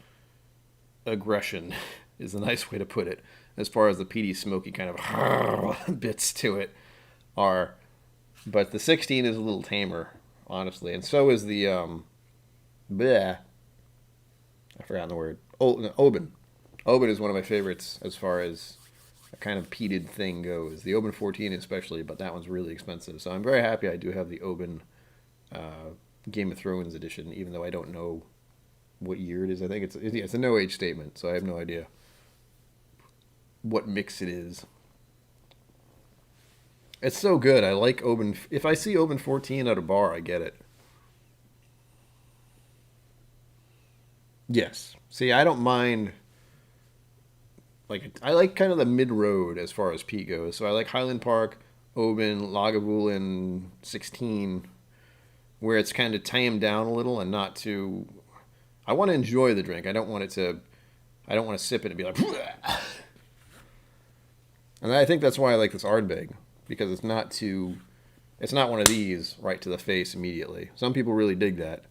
S1: aggression, is a nice way to put it, as far as the peaty, smoky kind of bits to it are. But the 16 is a little tamer, honestly, and so is the bleh. I forgot the word. Oban. Oban is one of my favorites as far as a kind of peated thing goes. The Oban 14 especially, but that one's really expensive. So I'm very happy I do have the Oban Game of Thrones edition, even though I don't know what year it is. I think it's a no-age statement, so I have no idea what mix it is. It's so good. I like Oban. If I see Oban 14 at a bar, I get it. Yes. See, I don't mind. Like, I like kind of the mid-road as far as peat goes. So I like Highland Park, Oban, Lagavulin 16, where it's kind of tamed down a little and not too. I want to enjoy the drink. I don't want to sip it and be like. And I think that's why I like this Ardbeg, because it's not one of these right to the face immediately. Some people really dig that,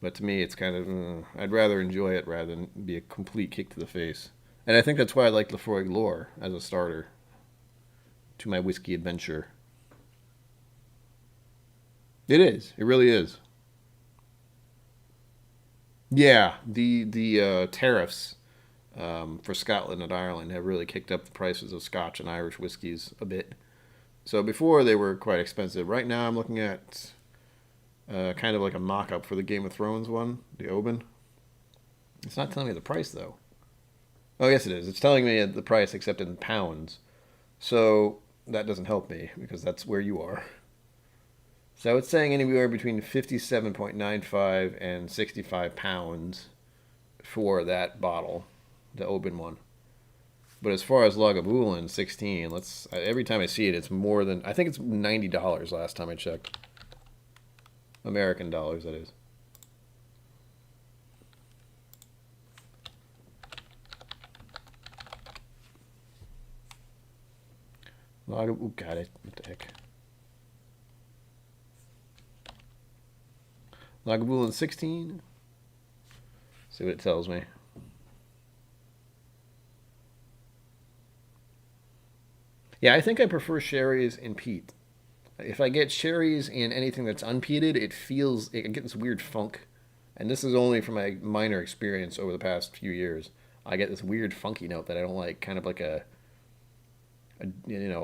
S1: but to me it's kind of, I'd rather enjoy it rather than be a complete kick to the face. And I think that's why I like Lefroy Lore as a starter to my whiskey adventure. It is. It really is. Yeah, the tariffs for Scotland and Ireland have really kicked up the prices of Scotch and Irish whiskies a bit. So before they were quite expensive. Right now I'm looking at kind of like a mock-up for the Game of Thrones one, the Oban. It's not telling me the price though. Oh, yes it is. It's telling me the price except in pounds. So that doesn't help me because that's where you are. So it's saying anywhere between 57.95 and 65 pounds for that bottle, the Oban one. But as far as Lagavulin 16, every time I see it, it's more than, I think it's $90 last time I checked. American dollars, that is. Ooh, got it. What the heck? Lagavulin 16. See what it tells me. Yeah, I think I prefer sherries in peat. If I get sherries in anything that's unpeated, it gets this weird funk. And this is only from my minor experience over the past few years. I get this weird funky note that I don't like, kind of like a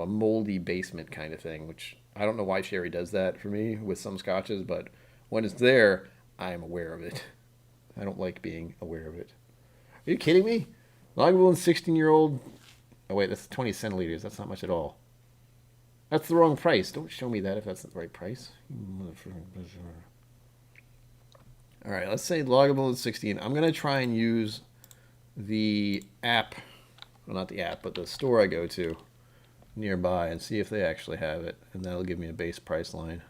S1: moldy basement kind of thing, which I don't know why sherry does that for me with some scotches, but when it's there, I am aware of it. I don't like being aware of it. Are you kidding me? Lagavulin 16-year-old. Oh wait, that's 20 centiliters. That's not much at all. That's the wrong price. Don't show me that if that's not the right price. All right, let's say Lagavulin 16. I'm gonna try and use the app, well, not the app, but the store I go to nearby and see if they actually have it, and that'll give me a base price line.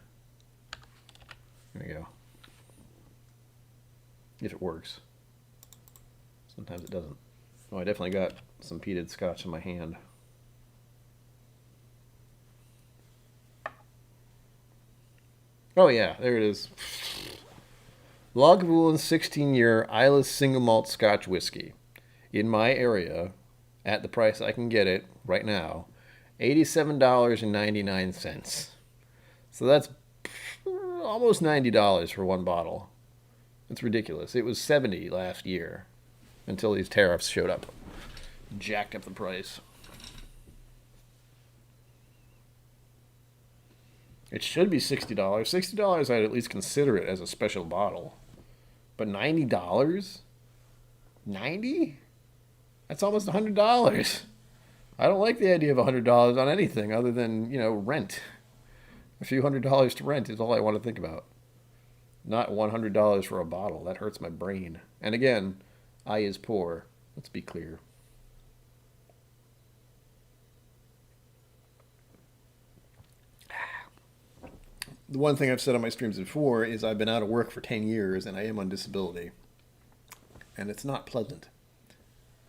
S1: There we go. If it works. Sometimes it doesn't. Oh, I definitely got some peated scotch in my hand. Oh yeah, there it is. Lagavulin 16-year Isla single malt Scotch whiskey. In my area, at the price I can get it right now, $87.99. So that's almost $90 for one bottle. It's ridiculous. It was $70 last year until these tariffs showed up. Jacked up the price. It should be $60. $60, I'd at least consider it as a special bottle. But $90? 90? That's almost $100. I don't like the idea of $100 on anything other than, rent. A few $100 to rent is all I want to think about. Not $100 for a bottle. That hurts my brain. And again, I is poor. Let's be clear. The one thing I've said on my streams before is I've been out of work for 10 years and I am on disability. And it's not pleasant.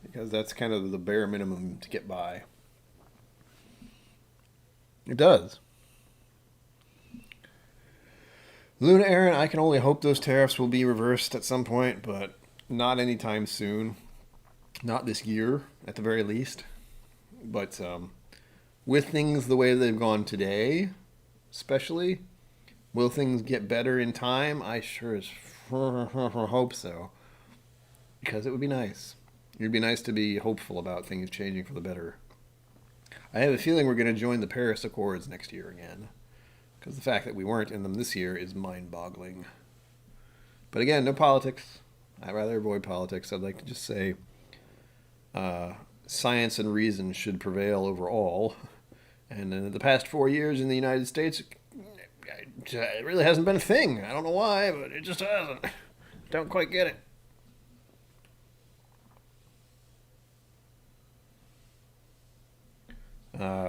S1: Because that's kind of the bare minimum to get by. It does. Luna Aaron, I can only hope those tariffs will be reversed at some point, but not anytime soon. Not this year, at the very least. But with things the way they've gone today, especially, will things get better in time? I sure as hope so. Because it would be nice. It would be nice to be hopeful about things changing for the better. I have a feeling we're going to join the Paris Accords next year again. Because the fact that we weren't in them this year is mind-boggling. But again, no politics. I'd rather avoid politics. I'd like to just say science and reason should prevail over all. And in the past 4 years in the United States, it really hasn't been a thing. I don't know why, but it just hasn't. Don't quite get it.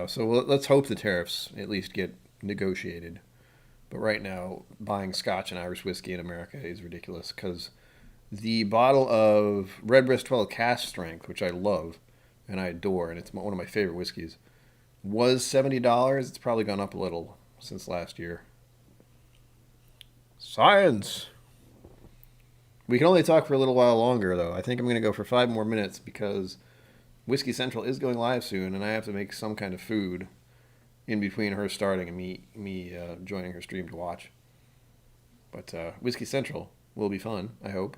S1: So let's hope the tariffs at least get negotiated. But right now, buying Scotch and Irish whiskey in America is ridiculous because the bottle of Redbreast 12 cask strength, which I love and I adore, and it's one of my favorite whiskeys, was $70. It's probably gone up a little since last year. Science! We can only talk for a little while longer, though. I think I'm going to go for 5 more minutes because Whiskey Central is going live soon, and I have to make some kind of food in between her starting and me joining her stream to watch. But Whiskey Central will be fun, I hope.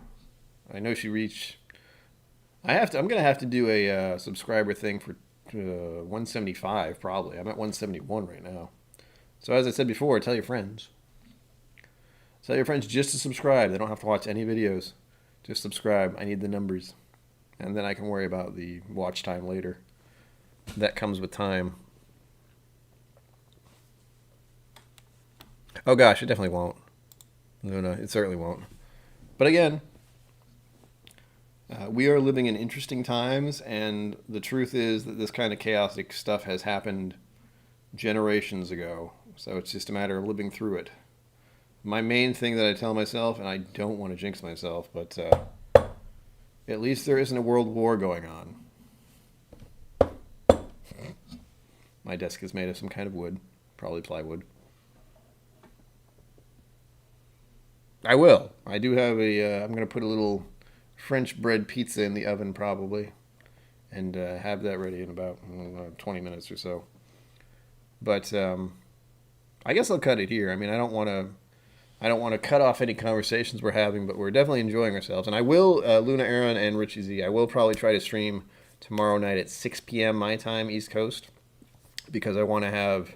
S1: I know she reached... I'm going to have to do a subscriber thing for 175, probably. I'm at 171 right now. So as I said before, tell your friends. Tell your friends just to subscribe. They don't have to watch any videos. Just subscribe. I need the numbers. And then I can worry about the watch time later. That comes with time. Oh gosh, it definitely won't. No, it certainly won't. But again, we are living in interesting times, and the truth is that this kind of chaotic stuff has happened generations ago. So it's just a matter of living through it. My main thing that I tell myself, and I don't want to jinx myself, but at least there isn't a world war going on. My desk is made of some kind of wood, probably plywood. I will. I do have I'm going to put a little French bread pizza in the oven probably, and have that ready in about 20 minutes or so. But I guess I'll cut it here. I mean, I don't want to cut off any conversations we're having, but we're definitely enjoying ourselves. And I will, Luna Aaron and Richie Z, I will probably try to stream tomorrow night at 6 p.m. my time, East Coast, because I want to have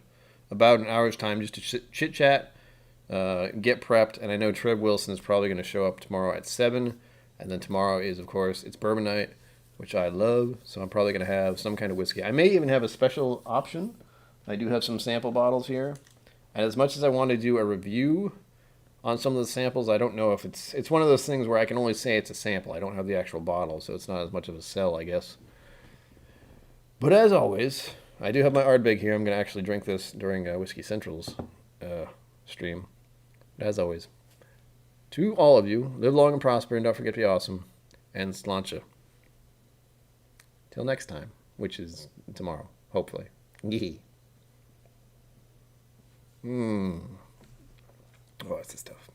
S1: about an hour's time just to chit-chat, get prepped. And I know Trev Wilson is probably going to show up tomorrow at 7. And then tomorrow is, of course, it's bourbon night, which I love. So I'm probably going to have some kind of whiskey. I may even have a special option. I do have some sample bottles here. And as much as I want to do a review on some of the samples, I don't know if it's one of those things where I can only say it's a sample. I don't have the actual bottle, so it's not as much of a sell, I guess. But as always, I do have my Ardbeg here. I'm going to actually drink this during Whiskey Central's stream. But as always, to all of you, live long and prosper, and don't forget to be awesome. And sláinte. Till next time, which is tomorrow, hopefully. Yee. Oh, that's the stuff.